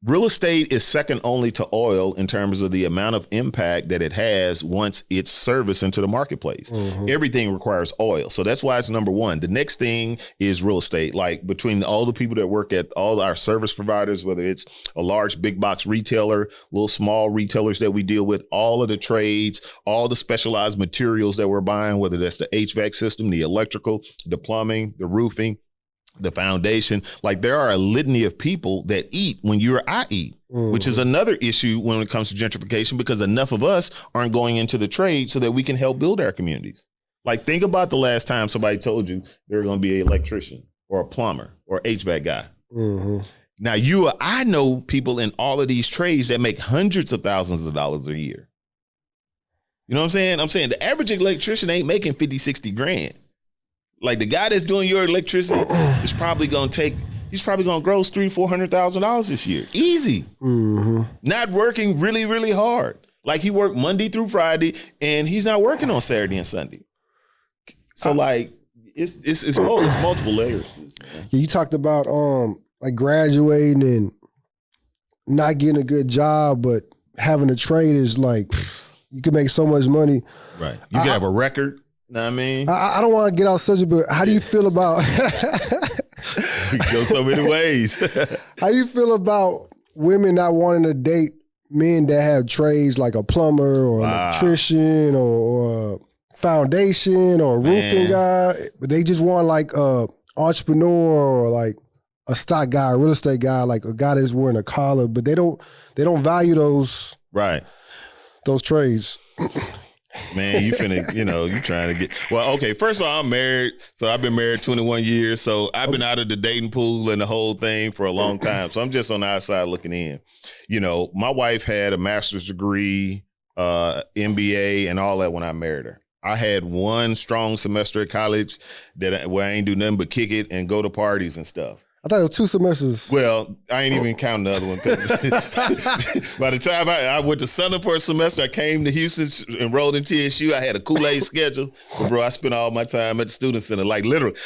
real estate is second only to oil in terms of the amount of impact that it has once it's serviced into the marketplace. Everything requires oil. So that's why it's number one. The next thing is real estate. Like between all the people that work at all our service providers, whether it's a large big box retailer, little small retailers that we deal with, all of the trades, all the specialized materials that we're buying, whether that's the HVAC system, the electrical, the plumbing, the roofing, the foundation. Like there are a litany of people that eat when you or I eat, which is another issue when it comes to gentrification, because enough of us aren't going into the trade so that we can help build our communities. Like think about the last time somebody told you they're going to be an electrician or a plumber or HVAC guy. Now I know people in all of these trades that make hundreds of thousands of dollars a year. You know what I'm saying? I'm saying the average electrician ain't making 50, 60 grand. Like the guy that's doing your electricity is probably going to he's probably going to gross $300,000-$400,000 this year. Easy. Mm-hmm. Not working really, really hard. Like he worked Monday through Friday and he's not working on Saturday and Sunday. So like it's multiple layers. Yeah, you talked about like graduating and not getting a good job, but having a trade is like you can make so much money. Right. You can have a record. Know what I mean? I don't want to get out subject, but how do you feel about it goes so many ways. How you feel about women not wanting to date men that have trades like a plumber or electrician or foundation or a roofing guy, but they just want like a entrepreneur or like a stock guy, a real estate guy, like a guy that's wearing a collar, but they don't value those trades. Man, you finna, you trying to get, well, okay, first of all, I'm married, so I've been married 21 years, so I've been out of the dating pool and the whole thing for a long time, so I'm just on the outside looking in. My wife had a master's degree, MBA, and all that when I married her. I had one strong semester at college where I ain't do nothing but kick it and go to parties and stuff. I thought it was 2 semesters. Well, I ain't even counting the other one. By the time I went to Southern for a semester, I came to Houston, enrolled in TSU. I had a Kool-Aid schedule. But bro, I spent all my time at the Student Center. Like literally,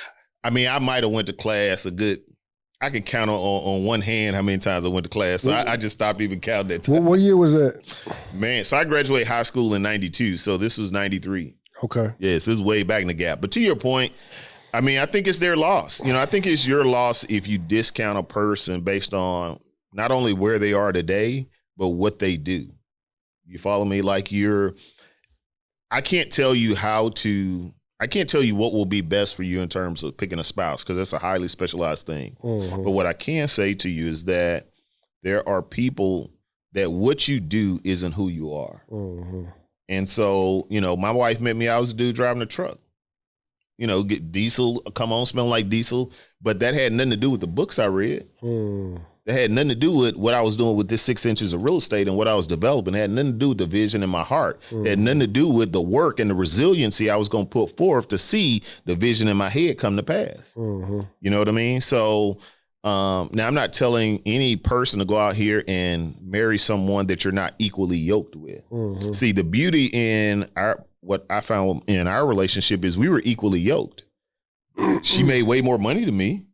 I mean, I might have went to class I can count on one hand how many times I went to class. So I just stopped even counting that time. What year was that? Man, so I graduated high school in 92. So this was 93. Okay. Yes, this is way back in the gap. But to your point, I mean, I think it's their loss. I think it's your loss if you discount a person based on not only where they are today, but what they do. You follow me? Like I can't tell you what will be best for you in terms of picking a spouse, because that's a highly specialized thing. Mm-hmm. But what I can say to you is that there are people that what you do isn't who you are. Mm-hmm. And so, my wife met me, I was a dude driving a truck. Get diesel, come on, smell like diesel. But that had nothing to do with the books I read. That had nothing to do with what I was doing with this 6 inches of real estate and what I was developing. It had nothing to do with the vision in my heart. It had nothing to do with the work and the resiliency I was going to put forth to see the vision in my head come to pass. Mm-hmm. You know what I mean? So now I'm not telling any person to go out here and marry someone that you're not equally yoked with. Mm-hmm. See, the beauty in what I found in our relationship is we were equally yoked. She made way more money than me.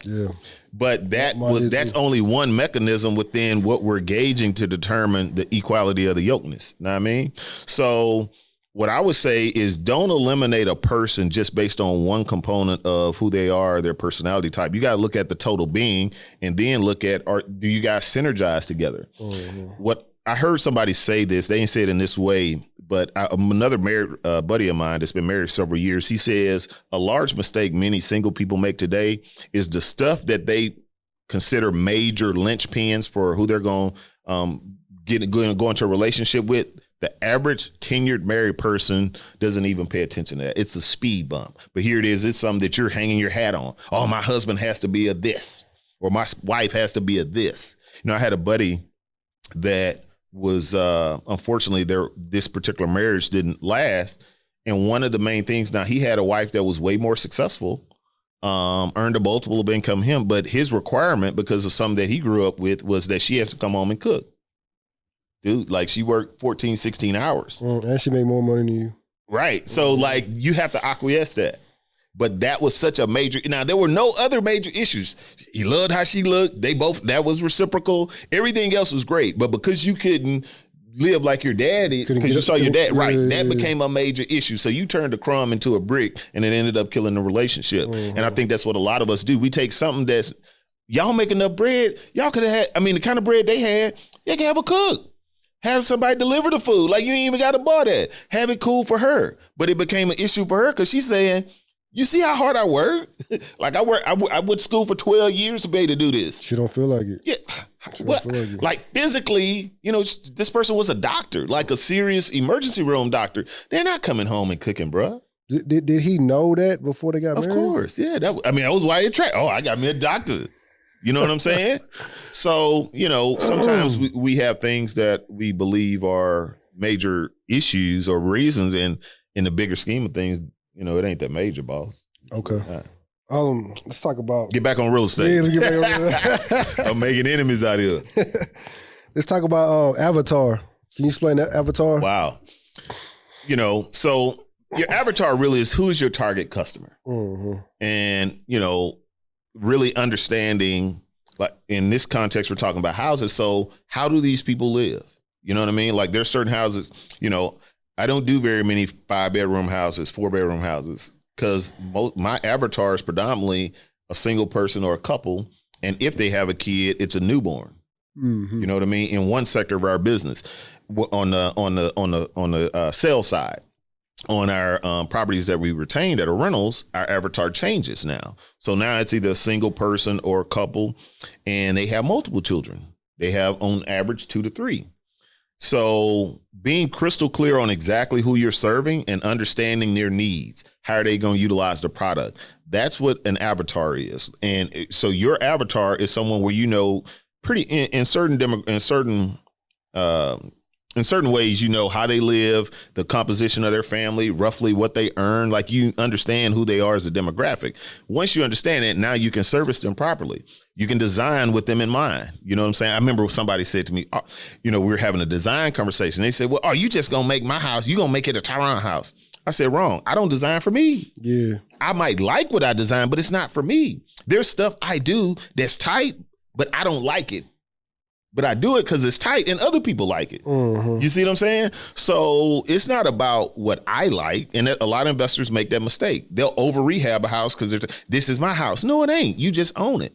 Yeah. But that's only one mechanism within what we're gauging to determine the equality of the yokeness. Know what I mean? So what I would say is don't eliminate a person just based on one component of who they are, their personality type. You got to look at the total being and then look at, do you guys synergize together? Mm-hmm. What I heard somebody say this, they didn't say it in this way, but another married buddy of mine that's been married several years, he says a large mistake many single people make today is the stuff that they consider major linchpins for who they're going to go into a relationship with. The average tenured married person doesn't even pay attention to that. It's a speed bump. But here it is. It's something that you're hanging your hat on. Oh, my husband has to be a this, or my wife has to be a this. I had a buddy that was unfortunately this particular marriage didn't last. And one of the main things, now he had a wife that was way more successful, earned a multiple of income him, but his requirement, because of something that he grew up with, was that she has to come home and cook. Dude, like she worked 14, 16 hours. And she made more money than you. Right. So like you have to acquiesce that. But that was such a major, now there were no other major issues. He loved how she looked. That was reciprocal. Everything else was great. But because you couldn't live like your daddy, because you saw your dad, right, that became a major issue. So you turned a crumb into a brick and it ended up killing the relationship. Mm-hmm. And I think that's what a lot of us do. We take something that's, y'all make enough bread. Y'all could have had, the kind of bread they had, they can have a cook. Have somebody deliver the food. Like you ain't even got to buy that. Have it cool for her. But it became an issue for her because she's saying, you see how hard I work? Like I went to school for 12 years to be able to do this. She don't feel like it. Yeah. Like physically, this person was a doctor, like a serious emergency room doctor. They're not coming home and cooking, bro. Did he know that before they got married? Of course. Yeah. That was why he attracted. Oh, I got me a doctor. You know what I'm saying? So, sometimes we have things that we believe are major issues or reasons, and in the bigger scheme of things, it ain't that major, boss. Okay. Let's talk about... Get back on real estate. Yeah, let's get back on real estate. I'm making enemies out here. Let's talk about Avatar. Can you explain that, Avatar? Wow. So your avatar really is who is your target customer. Mm-hmm. And, really understanding, like in this context, we're talking about houses. So how do these people live? You know what I mean? Like there's certain houses, I don't do very many 5-bedroom houses, 4-bedroom houses, because my avatar is predominantly a single person or a couple. And if they have a kid, it's a newborn. Mm-hmm. You know what I mean? In one sector of our business, on the sales side, on our properties that we retain that are rentals, our avatar changes now. So now it's either a single person or a couple, and they have multiple children. They have on average 2 to 3. So being crystal clear on exactly who you're serving and understanding their needs, how are they going to utilize the product? That's what an avatar is. And so your avatar is someone where pretty in certain ways, how they live, the composition of their family, roughly what they earn, like you understand who they are as a demographic. Once you understand it, now you can service them properly. You can design with them in mind. You know what I'm saying? I remember somebody said to me, we were having a design conversation. They said, well, are you just going to make my house? You going to make it a Tyron house? I said, wrong. I don't design for me. Yeah. I might like what I design, but it's not for me. There's stuff I do that's tight, but I don't like it. But I do it because it's tight and other people like it. Mm-hmm. You see what I'm saying? So it's not about what I like. And a lot of investors make that mistake. They'll over rehab a house because this is my house. No, it ain't. You just own it.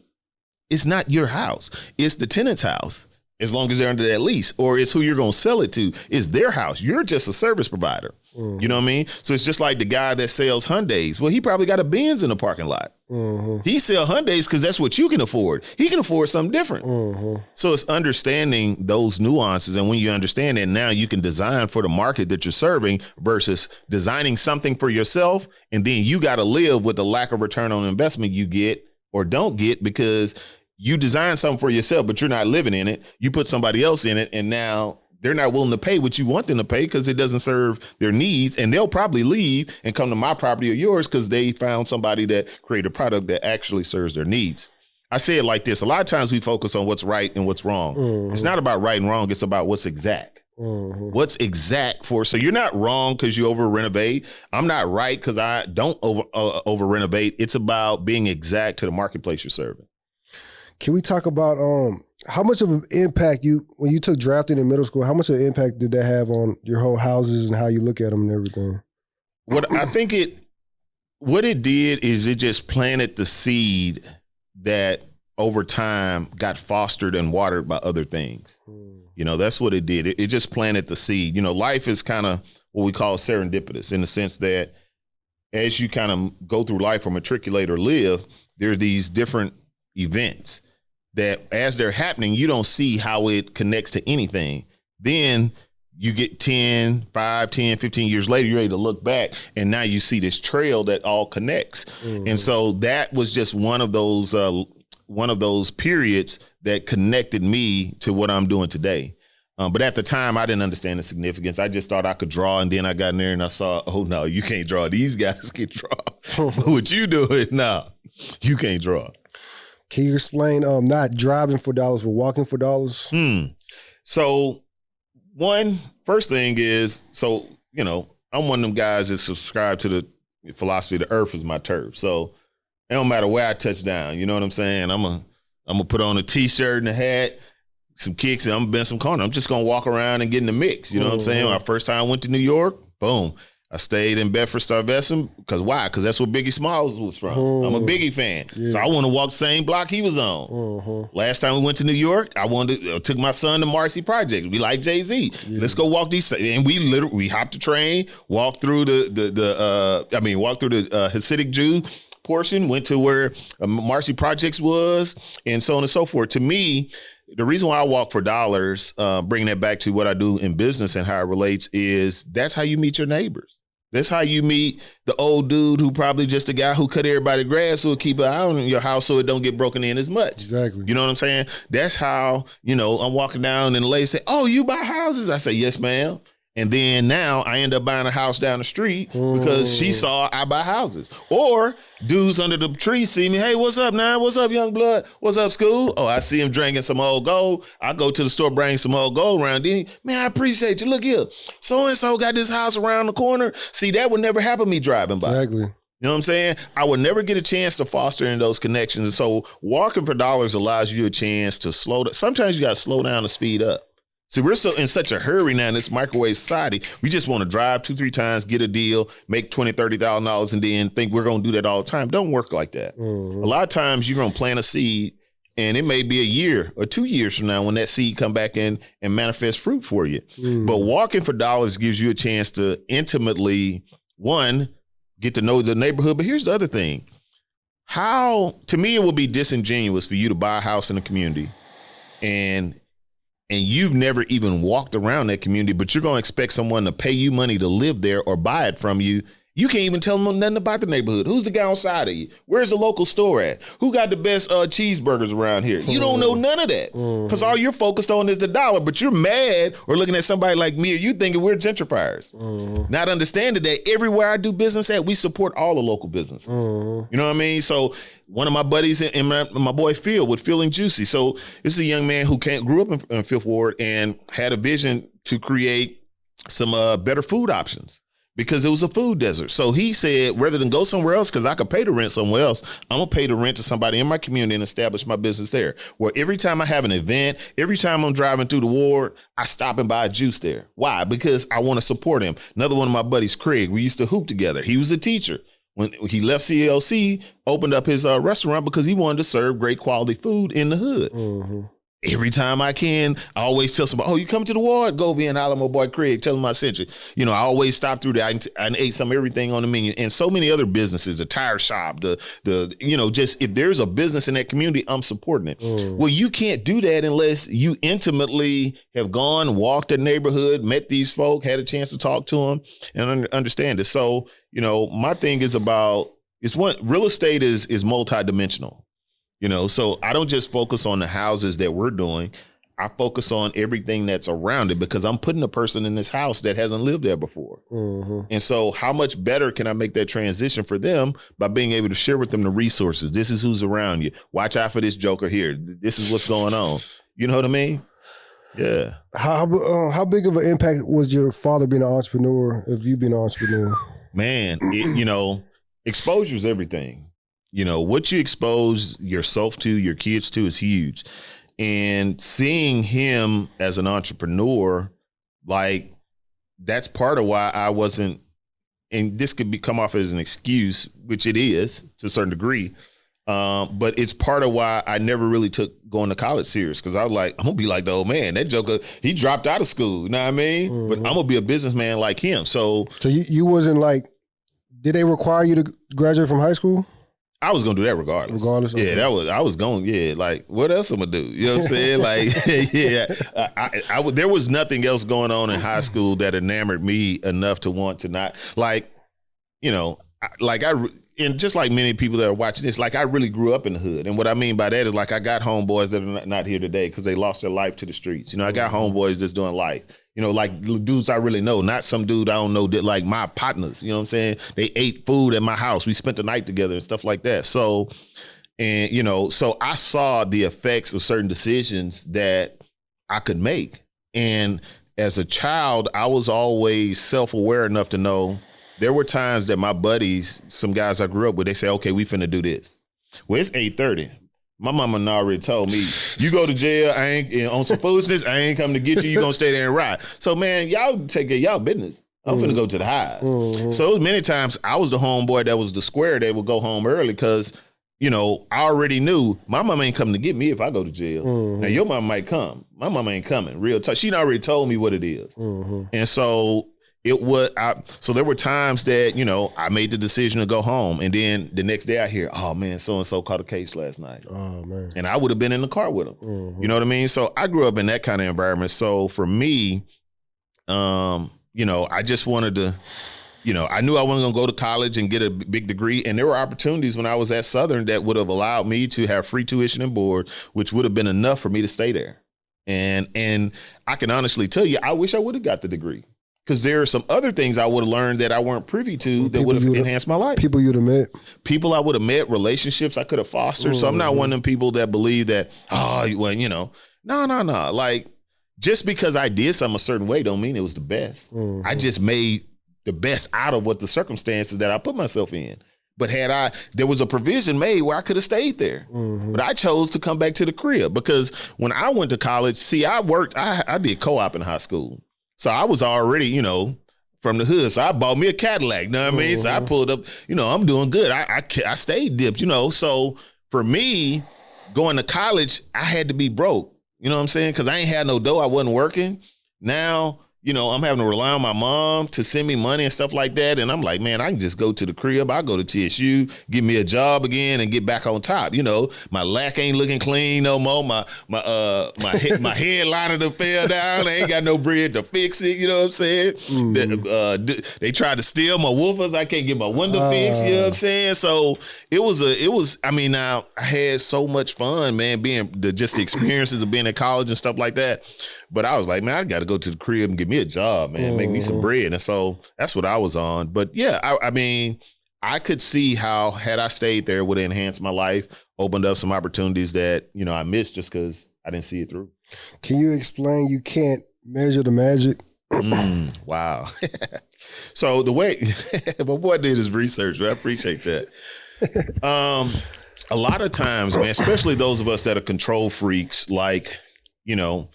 It's not your house. It's the tenant's house, as long as they're under that lease, or it's who you're going to sell it to. It's their house. You're just a service provider. Mm-hmm. You know what I mean? So it's just like the guy that sells Hyundais. Well, he probably got a Benz in the parking lot. Mm-hmm. He sell Hyundais because that's what you can afford. He can afford something different. Mm-hmm. So it's understanding those nuances. And when you understand it, now you can design for the market that you're serving versus designing something for yourself. And then you got to live with the lack of return on investment you get or don't get because you design something for yourself, but you're not living in it. You put somebody else in it, and now they're not willing to pay what you want them to pay because it doesn't serve their needs. And they'll probably leave and come to my property or yours because they found somebody that created a product that actually serves their needs. I say it like this. A lot of times we focus on what's right and what's wrong. Mm-hmm. It's not about right and wrong. It's about what's exact. Mm-hmm. What's exact for, so you're not wrong because you over renovate. I'm not right because I don't over renovate. It's about being exact to the marketplace you're serving. Can we talk about how much of an impact when you took drafting in middle school, how much of an impact did that have on your whole houses and how you look at them and everything? What I think what it did is it just planted the seed that over time got fostered and watered by other things. That's what it did. It just planted the seed. Life is kind of what we call serendipitous in the sense that as you kind of go through life or matriculate or live, there are these different events that as they're happening, you don't see how it connects to anything. Then you get 5, 10, 15 years later, you're ready to look back and now you see this trail that all connects. Mm-hmm. And so that was just one of those periods that connected me to what I'm doing today. But at the time, I didn't understand the significance. I just thought I could draw. And then I got in there and I saw, oh, no, you can't draw. These guys can draw. But what you doing? No, you can't draw. Can you explain not driving for dollars, but walking for dollars? So first thing is, I'm one of them guys that subscribe to the philosophy, the earth is my turf. So it don't matter where I touch down. You know what I'm saying? I'm gonna put on a T-shirt and a hat, some kicks, and I'm gonna bend some corner. I'm just gonna walk around and get in the mix. You know what I'm saying? My first time I went to New York, boom. I stayed in Bedford-Stuyvesant because why? Because that's where Biggie Smalls was from. I'm a Biggie fan. Yeah. So I want to walk the same block he was on. Last time we went to New York, I took my son to Marcy Projects. We like Jay-Z. Yeah. Let's go walk these. And we hopped the train, walked through the Hasidic Jew portion, went to where Marcy Projects was, and so on and so forth. To me, the reason why I walk for dollars, bringing that back to what I do in business and how it relates, is that's how you meet your neighbors. That's how you meet the old dude who probably just the guy who cut everybody's grass, who will keep an eye on your house so it don't get broken in as much. Exactly. You know what I'm saying? That's how, I'm walking down and the lady say, oh, you buy houses? I say, yes, ma'am. And then now I end up buying a house down the street because she saw I buy houses. Or dudes under the tree see me, hey, what's up now? What's up, young blood? What's up, school? Oh, I see him drinking some old gold. I go to the store, bring some old gold around. Then, man, I appreciate you. Look here. So-and-so got this house around the corner. See, that would never happen me driving by. Exactly. You know what I'm saying? I would never get a chance to foster in those connections. And so walking for dollars allows you a chance to slow down. Sometimes you got to slow down to speed up. See, we're so in such a hurry now in this microwave society. We just want to drive 2-3 times, get a deal, make $20,000, $30,000, and then think we're going to do that all the time. Don't work like that. A lot of times you're going to plant a seed, and it may be a year or 2 years from now when that seed come back in and manifest fruit for you. But walking for dollars gives you a chance to intimately, one, get to know the neighborhood. But here's the other thing. To me, it would be disingenuous for you to buy a house in a community and you've never even walked around that community, but you're going to expect someone to pay you money to live there or buy it from you. You can't even tell them nothing about the neighborhood. Who's the guy on side of you? Where's the local store at? Who got the best cheeseburgers around here? You don't know none of that because all you're focused on is the dollar, but you're mad or looking at somebody like me or you thinking we're gentrifiers. Not understanding that everywhere I do business at, we support all the local businesses. You know what I mean? So one of my buddies and my boy Phil with Feeling Juicy. So this is a young man who grew up in Fifth Ward and had a vision to create some better food options, because it was a food desert. So he said, rather than go somewhere else, because I could pay the rent somewhere else, I'm going to pay the rent to somebody in my community and establish my business there. Where every time I have an event, every time I'm driving through the ward, I stop and buy a juice there. Why? Because I want to support him. Another one of my buddies, Craig, we used to hoop together. He was a teacher. When he left CLC, opened up his restaurant because he wanted to serve great quality food in the hood. Every time I can, I always tell somebody, oh, you come to the ward? Go be and holler my boy Craig, tell him I sent you. You know, I always stop through there. I ate some everything on the menu. And so many other businesses, the tire shop, just if there's a business in that community, I'm supporting it. Well, you can't do that unless you intimately have gone, walked the neighborhood, met these folk, had a chance to talk to them and understand it. So, my thing is real estate is multidimensional. So I don't just focus on the houses that we're doing. I focus on everything that's around it because I'm putting a person in this house that hasn't lived there before. And so how much better can I make that transition for them by being able to share with them the resources? This is who's around you. Watch out for this joker here. This is what's going on. You know what I mean? Yeah. How big of an impact was your father being an entrepreneur, if you being an entrepreneur? Man, exposure is everything. What you expose yourself to, your kids to, is huge. And seeing him as an entrepreneur, that's part of why I wasn't, and this could come off as an excuse, which it is to a certain degree, but it's part of why I never really took going to college serious, because I was like, I'm going to be like the old man. That joker, he dropped out of school, you know what I mean? But I'm going to be a businessman like him. So you wasn't did they require you to graduate from high school? I was gonna do that regardless. Okay. Yeah, I was going. Yeah, what else I'm gonna do? You know what I'm saying? There was nothing else going on in high school that enamored me enough to want to not and just like many people that are watching this, I really grew up in the hood. And what I mean by that is I got homeboys that are not here today because they lost their life to the streets. I got homeboys that's doing life. Dudes I really know, not some dude I don't know that my partners, you know what I'm saying? They ate food at my house. We spent the night together and stuff like that. So I saw the effects of certain decisions that I could make. And as a child, I was always self-aware enough to know there were times that my buddies, some guys I grew up with, they say, okay, we finna do this. Well, it's 8:30. My mama already told me, you go to jail, I ain't on some foolishness, I ain't coming to get you, you gonna stay there and ride. So man, y'all take care of y'all business. I'm finna go to the highs. So many times I was the homeboy that was the square that would go home early because, I already knew my mama ain't coming to get me if I go to jail. Now your mama might come. My mama ain't coming, real talk. She already told me what it is. And so so there were times that, I made the decision to go home. And then the next day I hear, oh man, so-and-so caught a case last night. Oh man. And I would have been in the car with him. You know what I mean? So I grew up in that kind of environment. So for me, I just wanted to You know, I knew I wasn't going to go to college and get a big degree. And there were opportunities when I was at Southern that would have allowed me to have free tuition and board, which would have been enough for me to stay there. And I can honestly tell you, I wish I would have got the degree, because there are some other things I would have learned that I weren't privy to that would have enhanced my life. People you'd have met. People I would have met, relationships I could have fostered. So I'm not one of them people that believe that, well, you know, no. Like, just because I did something a certain way don't mean it was the best. I just made the best out of what the circumstances that I put myself in. But there was a provision made where I could have stayed there. But I chose to come back to the crib, because when I went to college, see, I did co-op in high school. So I was already, you know, from the hood. So I bought me a Cadillac, you know what I mean? So I pulled up, you know, I'm doing good. I stayed dipped, you know. So for me, going to college, I had to be broke. You know what I'm saying? Because I ain't had no dough. I wasn't working. Now, you know, I'm having to rely on my mom to send me money and stuff like that. And I'm like, man, I can just go to the crib. I'll go to TSU, get me a job again, and get back on top. You know, my lack ain't looking clean no more. My headliner done fell down. I ain't got no bread to fix it. You know what I'm saying? They tried to steal my woofers. I can't get my window fixed. You know what I'm saying? So I mean, now I had so much fun, man, just the experiences of being in college and stuff like that. But I was like, man, I got to go to the crib and get me a job, man, make me some bread. And so that's what I was on. But yeah, I mean, I could see how, had I stayed there, would have enhanced my life, opened up some opportunities that, you know, I missed just because I didn't see it through. Can you explain you can't measure the magic? Wow. So the way my boy did his research, I appreciate that. A lot of times, man, especially those of us that are control freaks, like, you know,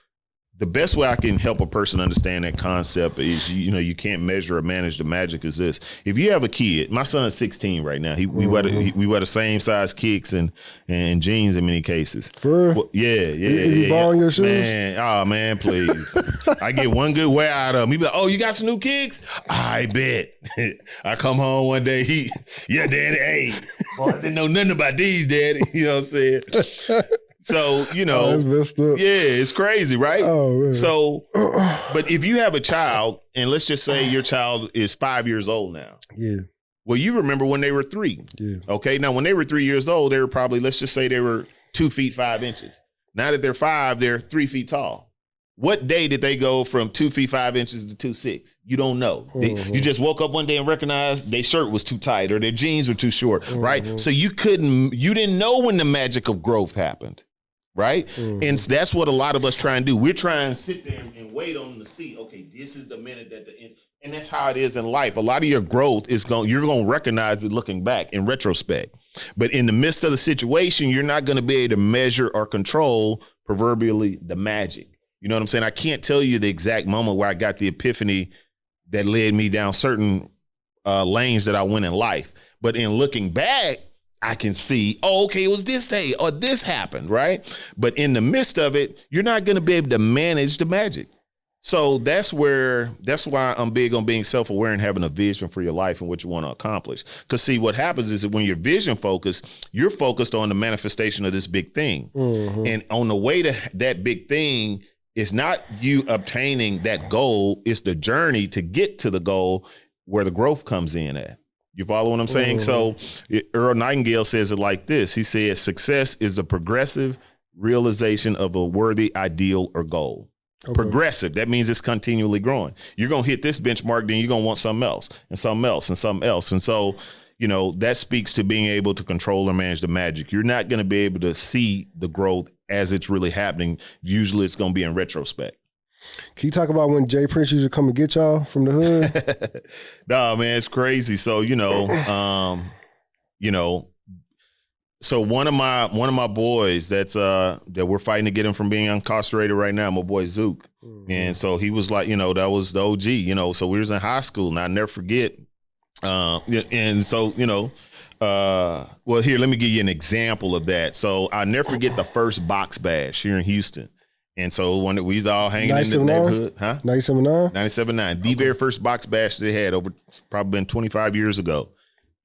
the best way I can help a person understand that concept is, you know, you can't measure or manage the magic is this. If you have a kid, my son's 16 right now. We wear the same size kicks and jeans in many cases. For real? Well, yeah. Is he borrowing your shoes? Man, oh man, please. I get one good wear out of him. He be like, oh, you got some new kicks? I bet. I come home one day, yeah, daddy, hey, boy, I didn't know nothing about these, daddy. You know what I'm saying? So, you know, yeah, it's crazy, right? Oh, man. So, but if you have a child, and let's just say your child is 5 years old now. Yeah. Well, you remember when they were 3. Yeah. Okay. Now, when they were 3 years old, they were probably, let's just say they were 2 feet 5 inches. Now that they're 5, they're 3 feet tall. What day did they go from 2 feet 5 inches to 2'6"? You don't know. You just woke up one day and recognized their shirt was too tight or their jeans were too short, right? So you didn't know when the magic of growth happened. Right? And that's what a lot of us try and do. We're trying to sit there and wait on to see, okay, this is the minute that the end. And that's how it is in life. A lot of your growth you're going to recognize it looking back in retrospect. But in the midst of the situation, you're not going to be able to measure or control, proverbially, the magic. You know what I'm saying? I can't tell you the exact moment where I got the epiphany that led me down certain lanes that I went in life. But in looking back, I can see, oh, okay, it was this day or this happened, right? But in the midst of it, you're not going to be able to manage the magic. So that's why I'm big on being self-aware and having a vision for your life and what you want to accomplish. Because see, what happens is that when you're vision focused, you're focused on the manifestation of this big thing. And on the way to that big thing, it's not you obtaining that goal, it's the journey to get to the goal where the growth comes in at. You follow what I'm saying? So Earl Nightingale says it like this. He said, success is the progressive realization of a worthy ideal or goal. Okay. Progressive. That means it's continually growing. You're going to hit this benchmark, then you're going to want something else and something else and something else. And so, you know, that speaks to being able to control or manage the magic. You're not going to be able to see the growth as it's really happening. Usually it's going to be in retrospect. Can you talk about when Jay Prince used to come and get y'all from the hood? Nah, man, it's crazy. So, so one of my boys that we're fighting to get him from being incarcerated right now, my boy Zook. And so he was like, that was the OG, so we was in high school and I'll never forget. And so, well, here, let me give you an example of that. So I'll never forget the first box bash here in Houston. And so when we was all hanging in the neighborhood, 97.9? 97.9, the very first box bash they had over probably been 25 years ago.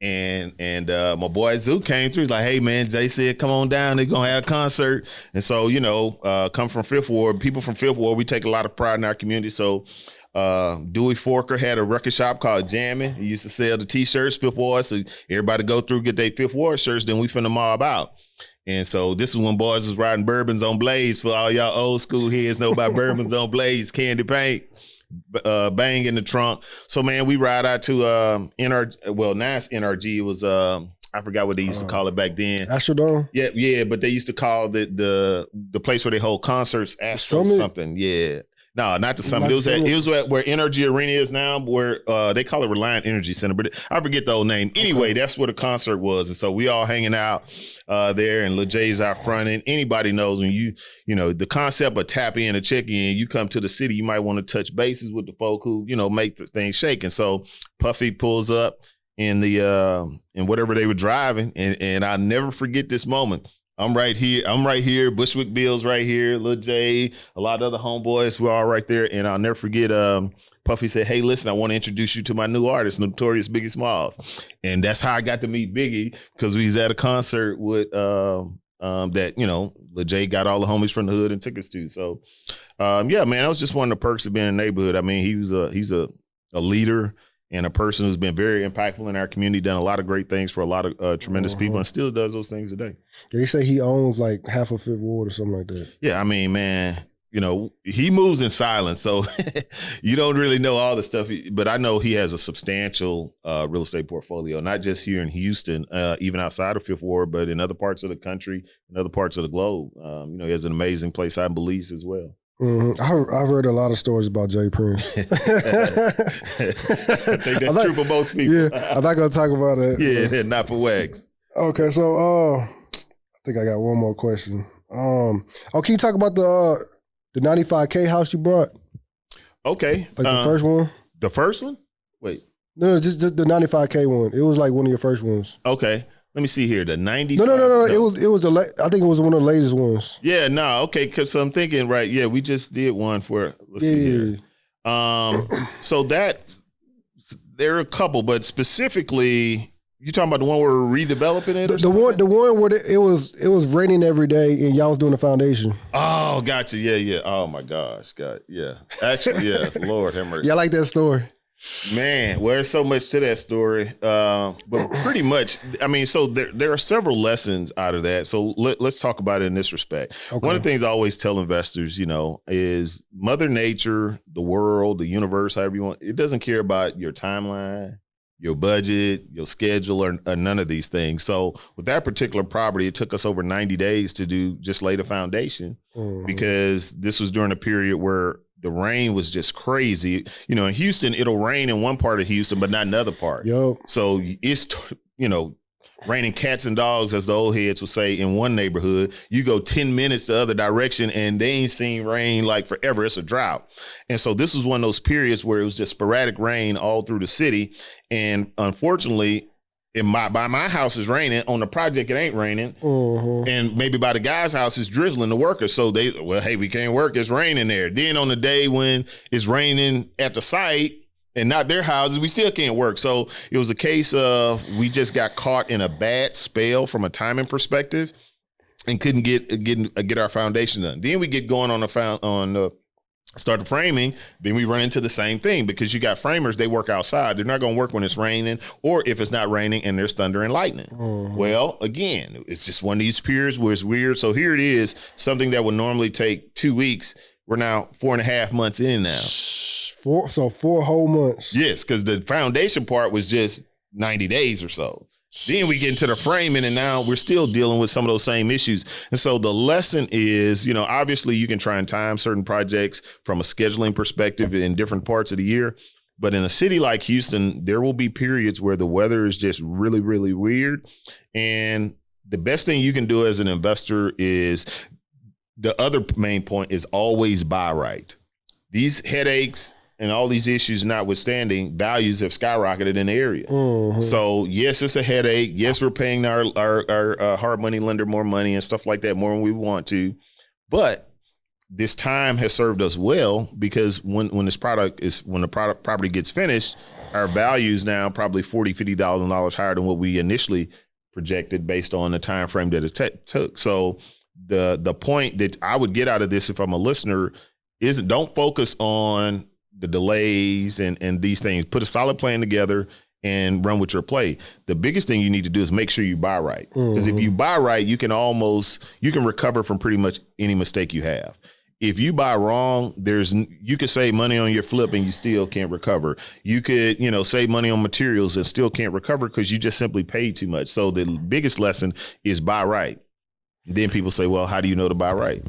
And my boy Zook came through. He's like, hey man, Jay said, come on down. They're going to have a concert. And so, come from Fifth Ward, people from Fifth Ward, we take a lot of pride in our community. So Dewey Forker had a record shop called Jammin'. He used to sell the T-shirts, Fifth Ward, so everybody go through, get their Fifth Ward shirts, then we finna mob out. And so this is when boys was riding Bourbons on Blaze. For all y'all old school heads know about Bourbons on Blaze, candy paint, bang in the trunk. So, man, we ride out to NRG. Well, now it's NRG. It was, I forgot what they used to call it back then. Astrodome? Yeah, but they used to call the place where they hold concerts Astro something. Yeah. No, not the Summit. It was at where Energy Arena is now, where they call it Reliant Energy Center, but I forget the old name. Anyway, that's where the concert was. And so we all hanging out there, and Lil J's out front. And anybody knows when you know, the concept of tap in or check in, you come to the city, you might want to touch bases with the folk who, you know, make the thing shake. And so Puffy pulls up in whatever they were driving. And I'll never forget this moment. I'm right here. Bushwick Bill's right here. Lil J, a lot of other homeboys, we're all right there. And I'll never forget, Puffy said, "Hey, listen, I want to introduce you to my new artist, Notorious Biggie Smalls." And that's how I got to meet Biggie, because we was at a concert with that, you know, Lil J got all the homies from the hood and took us to. So, yeah, man, that was just one of the perks of being in the neighborhood. I mean, he's a leader and a person who's been very impactful in our community, done a lot of great things for a lot of tremendous people, and still does those things today. They say he owns like half of Fifth Ward or something like that. Yeah, I mean, man, you know, he moves in silence, so you don't really know all the stuff. But I know he has a substantial real estate portfolio, not just here in Houston, even outside of Fifth Ward, but in other parts of the country and other parts of the globe. You know, he has an amazing place out in Belize as well. Mm-hmm. I've heard a lot of stories about Jay Prince. I think that's true for most people. Yeah, I'm not gonna talk about it. Yeah, not for wax. Okay, so I think I got one more question. Can you talk about the 95K house you brought? Okay, like the first one. The first one? Wait, no, just the 95K one. It was like one of your first ones. Okay. Let me see here. The 90. No. It was I think it was one of the latest ones. Yeah, no. Okay, because I'm thinking, right. Yeah, we just did one for. Let's see here. So there are a couple, but specifically, you talking about the one where we're redeveloping it? The one where it was raining every day and y'all was doing the foundation. Oh, gotcha. Yeah. Oh my gosh, God. Yeah. Actually, yeah. Lord have mercy. Yeah, I like that story. Man, well, there's so much to that story, but pretty much, I mean, so there are several lessons out of that. So let's talk about it in this respect. Okay. One of the things I always tell investors, you know, is Mother Nature, the world, the universe, however you want, it doesn't care about your timeline, your budget, your schedule, or none of these things. So with that particular property, it took us over 90 days to just lay the foundation, because this was during a period where the rain was just crazy. You know, in Houston, it'll rain in one part of Houston, but not another part. Yep. So it's, you know, raining cats and dogs, as the old heads would say, in one neighborhood. You go 10 minutes the other direction and they ain't seen rain like forever. It's a drought. And so this was one of those periods where it was just sporadic rain all through the city. And unfortunately, by my house is raining. On the project, it ain't raining. And maybe by the guy's house, it's drizzling the workers. So hey, we can't work. It's raining there. Then on the day when it's raining at the site and not their houses, we still can't work. So it was a case of we just got caught in a bad spell from a timing perspective and couldn't get our foundation done. Then we get going start the framing, then we run into the same thing, because you got framers, they work outside. They're not going to work when it's raining or if it's not raining and there's thunder and lightning. Well, again, it's just one of these periods where it's weird. So here it is, something that would normally take 2 weeks. We're now 4.5 months in now. 4 whole months. Yes, because the foundation part was just 90 days or so. Then we get into the framing, and now we're still dealing with some of those same issues. And so the lesson is, you know, obviously you can try and time certain projects from a scheduling perspective in different parts of the year. But in a city like Houston, there will be periods where the weather is just really, really weird. And the best thing you can do as an investor is, the other main point is always buy right. These headaches and all these issues notwithstanding, values have skyrocketed in the area. So yes, it's a headache. Yes, we're paying our hard money lender more money and stuff like that, more than we want to. But this time has served us well, because when the property gets finished, our value is now probably $40,000-$50,000 higher than what we initially projected based on the time frame that it took. So the point that I would get out of this, if I'm a listener, is don't focus on the delays and these things. Put a solid plan together and run with your play. The biggest thing you need to do is make sure you buy right. Because if you buy right, you can recover from pretty much any mistake you have. If you buy wrong, you could save money on your flip and you still can't recover. You could, save money on materials and still can't recover because you just simply paid too much. So the biggest lesson is buy right. Then people say, well, how do you know to buy right?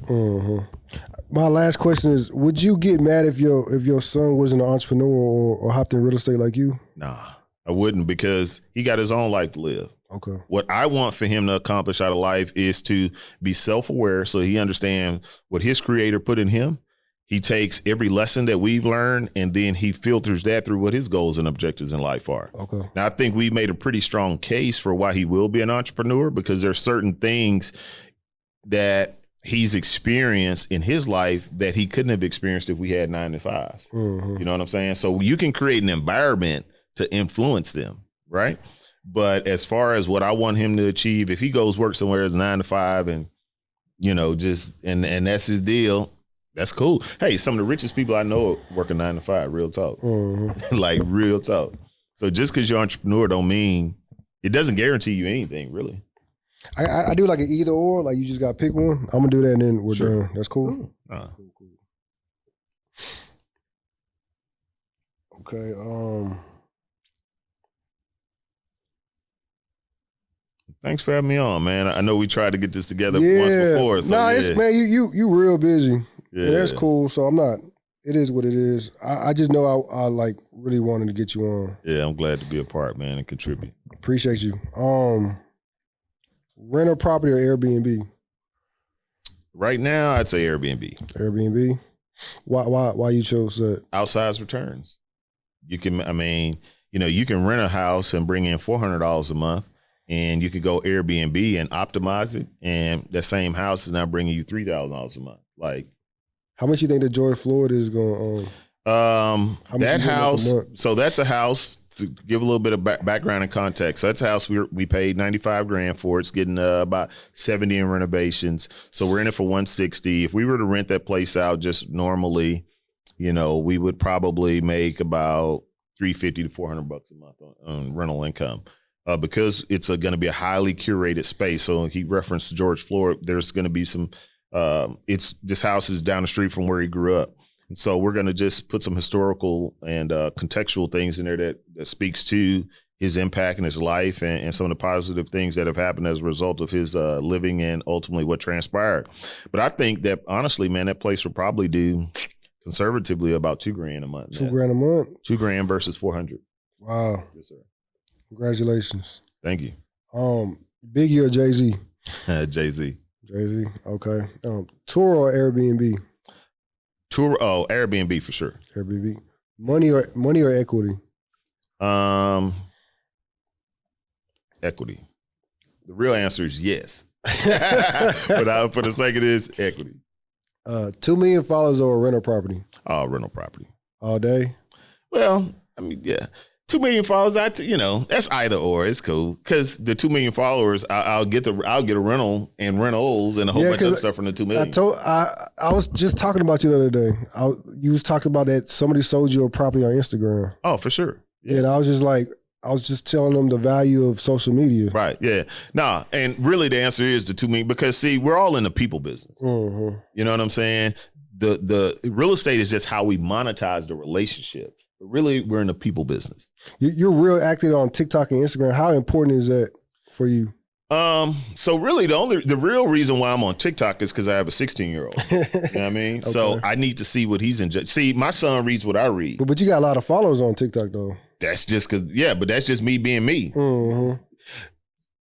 My last question is, would you get mad if your son wasn't an entrepreneur or hopped in real estate like you? Nah, I wouldn't, because he got his own life to live. Okay. What I want for him to accomplish out of life is to be self-aware so he understands what his creator put in him. He takes every lesson that we've learned and then he filters that through what his goals and objectives in life are. Okay. Now, I think we made a pretty strong case for why he will be an entrepreneur, because there's certain things that he's experienced in his life that he couldn't have experienced if we had 9 to 5s. You know what I'm saying? So you can create an environment to influence them, right? But as far as what I want him to achieve, if he goes work somewhere as 9 to 5 and, and that's his deal, that's cool. Hey, some of the richest people I know are working 9 to 5, real talk. Like real talk. So just because you're an entrepreneur don't mean, it doesn't guarantee you anything, really. I do like an either or, like you just got to pick one. I'm going to do that and then we're done. That's cool? Cool. Okay. Thanks for having me on, man. I know we tried to get this together once before. So man, you real busy. Yeah, that's cool. So it is what it is. I just know I like really wanted to get you on. Yeah, I'm glad to be a part, man, and contribute. Appreciate you. Rental property or Airbnb? Right now, I'd say Airbnb. Airbnb? Why you chose that? Outsized returns. You can rent a house and bring in $400 a month. And you could go Airbnb and optimize it, and that same house is now bringing you $3,000 a month. Like, how much you think that George Floyd is going on? That house. So that's a house. To give a little bit of background and context. So that's a house we paid $95,000 for. It's getting about 70 in renovations. So we're in it for $160. If we were to rent that place out just normally, we would probably make about $350 to $400 a month on rental income. Because it's going to be a highly curated space. So he referenced George Floyd. There's going to be some, this house is down the street from where he grew up. And so we're going to just put some historical and contextual things in there that speaks to his impact in his life and some of the positive things that have happened as a result of his living and ultimately what transpired. But I think that honestly, man, that place will probably do conservatively about $2,000 a month. $2,000 a month? $2,000 versus $400. Wow. Yes, sir. Congratulations. Thank you. Biggie or Jay-Z? Jay-Z. Jay-Z, okay. Tour or Airbnb? Airbnb for sure. Airbnb. Money or equity? Equity. The real answer is yes. But for the sake of this, equity. 2 million followers or a rental property? Rental property. All day? Well, yeah. 2 million followers, that's either or. It's cool because the 2 million followers, I'll get a rental and rentals and a whole bunch of stuff from the 2 million. I was just talking about you the other day. You was talking about that somebody sold you a property on Instagram. Oh, for sure. Yeah, and I was just telling them the value of social media. Right. Yeah. Nah, and really the answer is the 2 million because see, we're all in the people business. Mm-hmm. You know what I'm saying? The real estate is just how we monetize the relationship. Really, we're in the people business. You're real active on TikTok and Instagram. How important is that for you? So really the real reason why I'm on TikTok is because I have a 16-year-old. You know what I mean? Okay. So I need to see what he's enjoying. See, my son reads what I read. But you got a lot of followers on TikTok though. That's just but that's just me being me. Mm-hmm.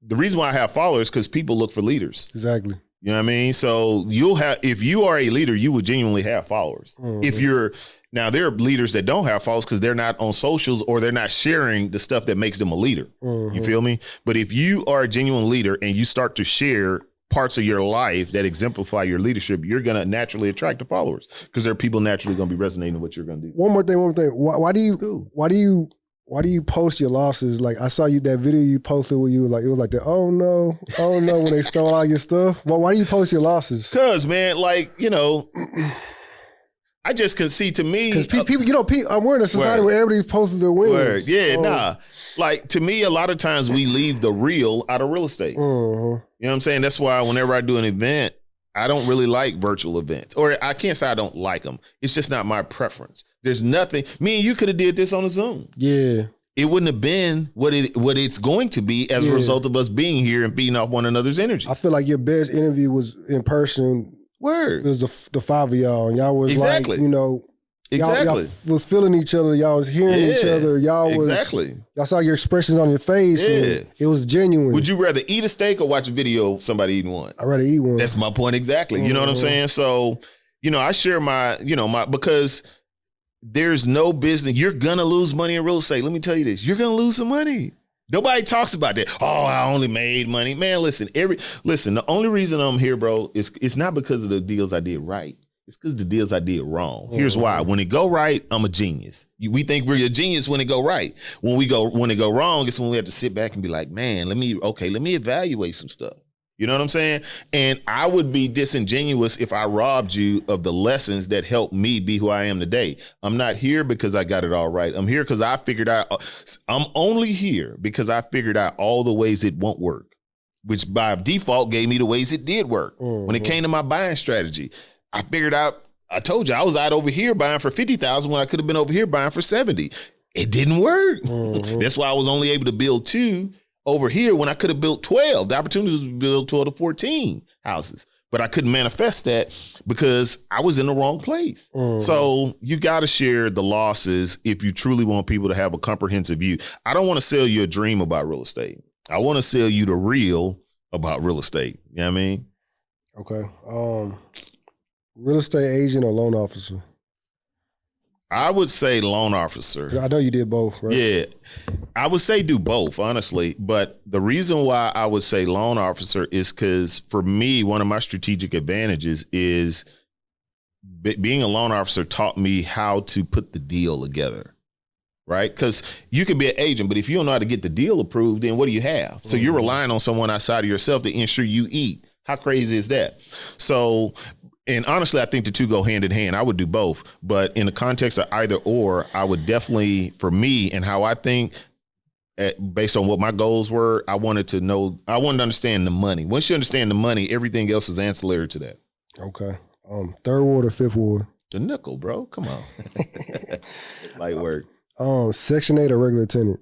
The reason why I have followers because people look for leaders. Exactly. You know what I mean? So if you are a leader, you would genuinely have followers. Mm-hmm. Now there are leaders that don't have followers because they're not on socials or they're not sharing the stuff that makes them a leader. Mm-hmm. You feel me? But if you are a genuine leader and you start to share parts of your life that exemplify your leadership, you're going to naturally attract the followers because there are people naturally going to be resonating with what you're going to do. One more thing. Why do you post your losses? Like I saw that video you posted where you it was like the oh no when they stole all your stuff. Why do you post your losses? Cause man, I just can see to me because people, we're in a society where everybody's posting their wins. Yeah, nah. Like to me, a lot of times we leave the real out of real estate. You know what I'm saying? That's why whenever I do an event, I don't really like virtual events, or I can't say I don't like them. It's just not my preference. There's nothing. Me and you could have did this on a Zoom. Yeah. It wouldn't have been what it's going to be as a result of us being here and feeding off one another's energy. I feel like your best interview was in person. Word. It was the five of y'all, and y'all was like, y'all was feeling each other. Y'all was hearing each other. Y'all saw your expressions on your face. And it was genuine. Would you rather eat a steak or watch a video of somebody eating one? I'd rather eat one. That's my point exactly. You know what I'm saying? So, I share because there's no business. You're gonna lose money in real estate. Let me tell you this. You're gonna lose some money. Nobody talks about that. Oh, I only made money. Man, listen, the only reason I'm here, bro, is it's not because of the deals I did right. It's because the deals I did wrong. Here's why. When it go right, I'm a genius. We think we're a genius when it go right. When it go wrong, it's when we have to sit back and be like, man, let me evaluate some stuff. You know what I'm saying? And I would be disingenuous if I robbed you of the lessons that helped me be who I am today. I'm not here because I got it all right. I'm here because I'm only here because I figured out all the ways it won't work, which by default gave me the ways it did work. When it came to my buying strategy, I figured out, I told you I was out over here buying for $50,000 when I could have been over here buying for $70,000. It didn't work. That's why I was only able to build 2 over here when I could have built 12. The opportunity was to build 12 to 14 houses, but I couldn't manifest that because I was in the wrong place. So you got to share the losses if you truly want people to have a comprehensive view. I don't want to sell you a dream about real estate. I want to sell you the real about real estate. You know what I mean? Okay. Real estate agent or loan officer? I would say loan officer. I know you did both, right? Yeah. I would say do both, honestly. But the reason why I would say loan officer is because for me, one of my strategic advantages is being a loan officer taught me how to put the deal together, right? Because you can be an agent, but if you don't know how to get the deal approved, then what do you have? So you're relying on someone outside of yourself to ensure you eat. How crazy is that? So... And honestly, I think the two go hand in hand. I would do both. But in the context of either or, I would definitely, for me and how I think, based on what my goals were, I wanted to understand the money. Once you understand the money, everything else is ancillary to that. Okay. Third ward or fifth ward? The nickel, bro. Come on. Light work. Section 8 or regular tenant?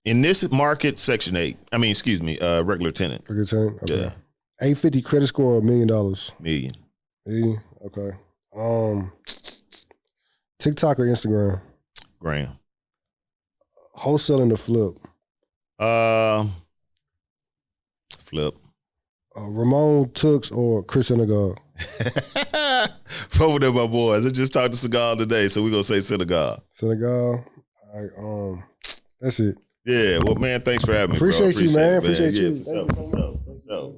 In this market, Section 8. Regular tenant. Regular tenant? Okay. Yeah. 850 credit score or $1 million? Million. Okay. TikTok or Instagram? Gram. Wholesaling or flip? Flip. Ramon Tooks or Chris Synagogue? Both of them, my boys. I just talked to Senegal today, so we're going to say Senegal. Senegal. All right. That's it. Yeah. Well, man, thanks for having me, Appreciate bro. You, man. Appreciate you. For sure.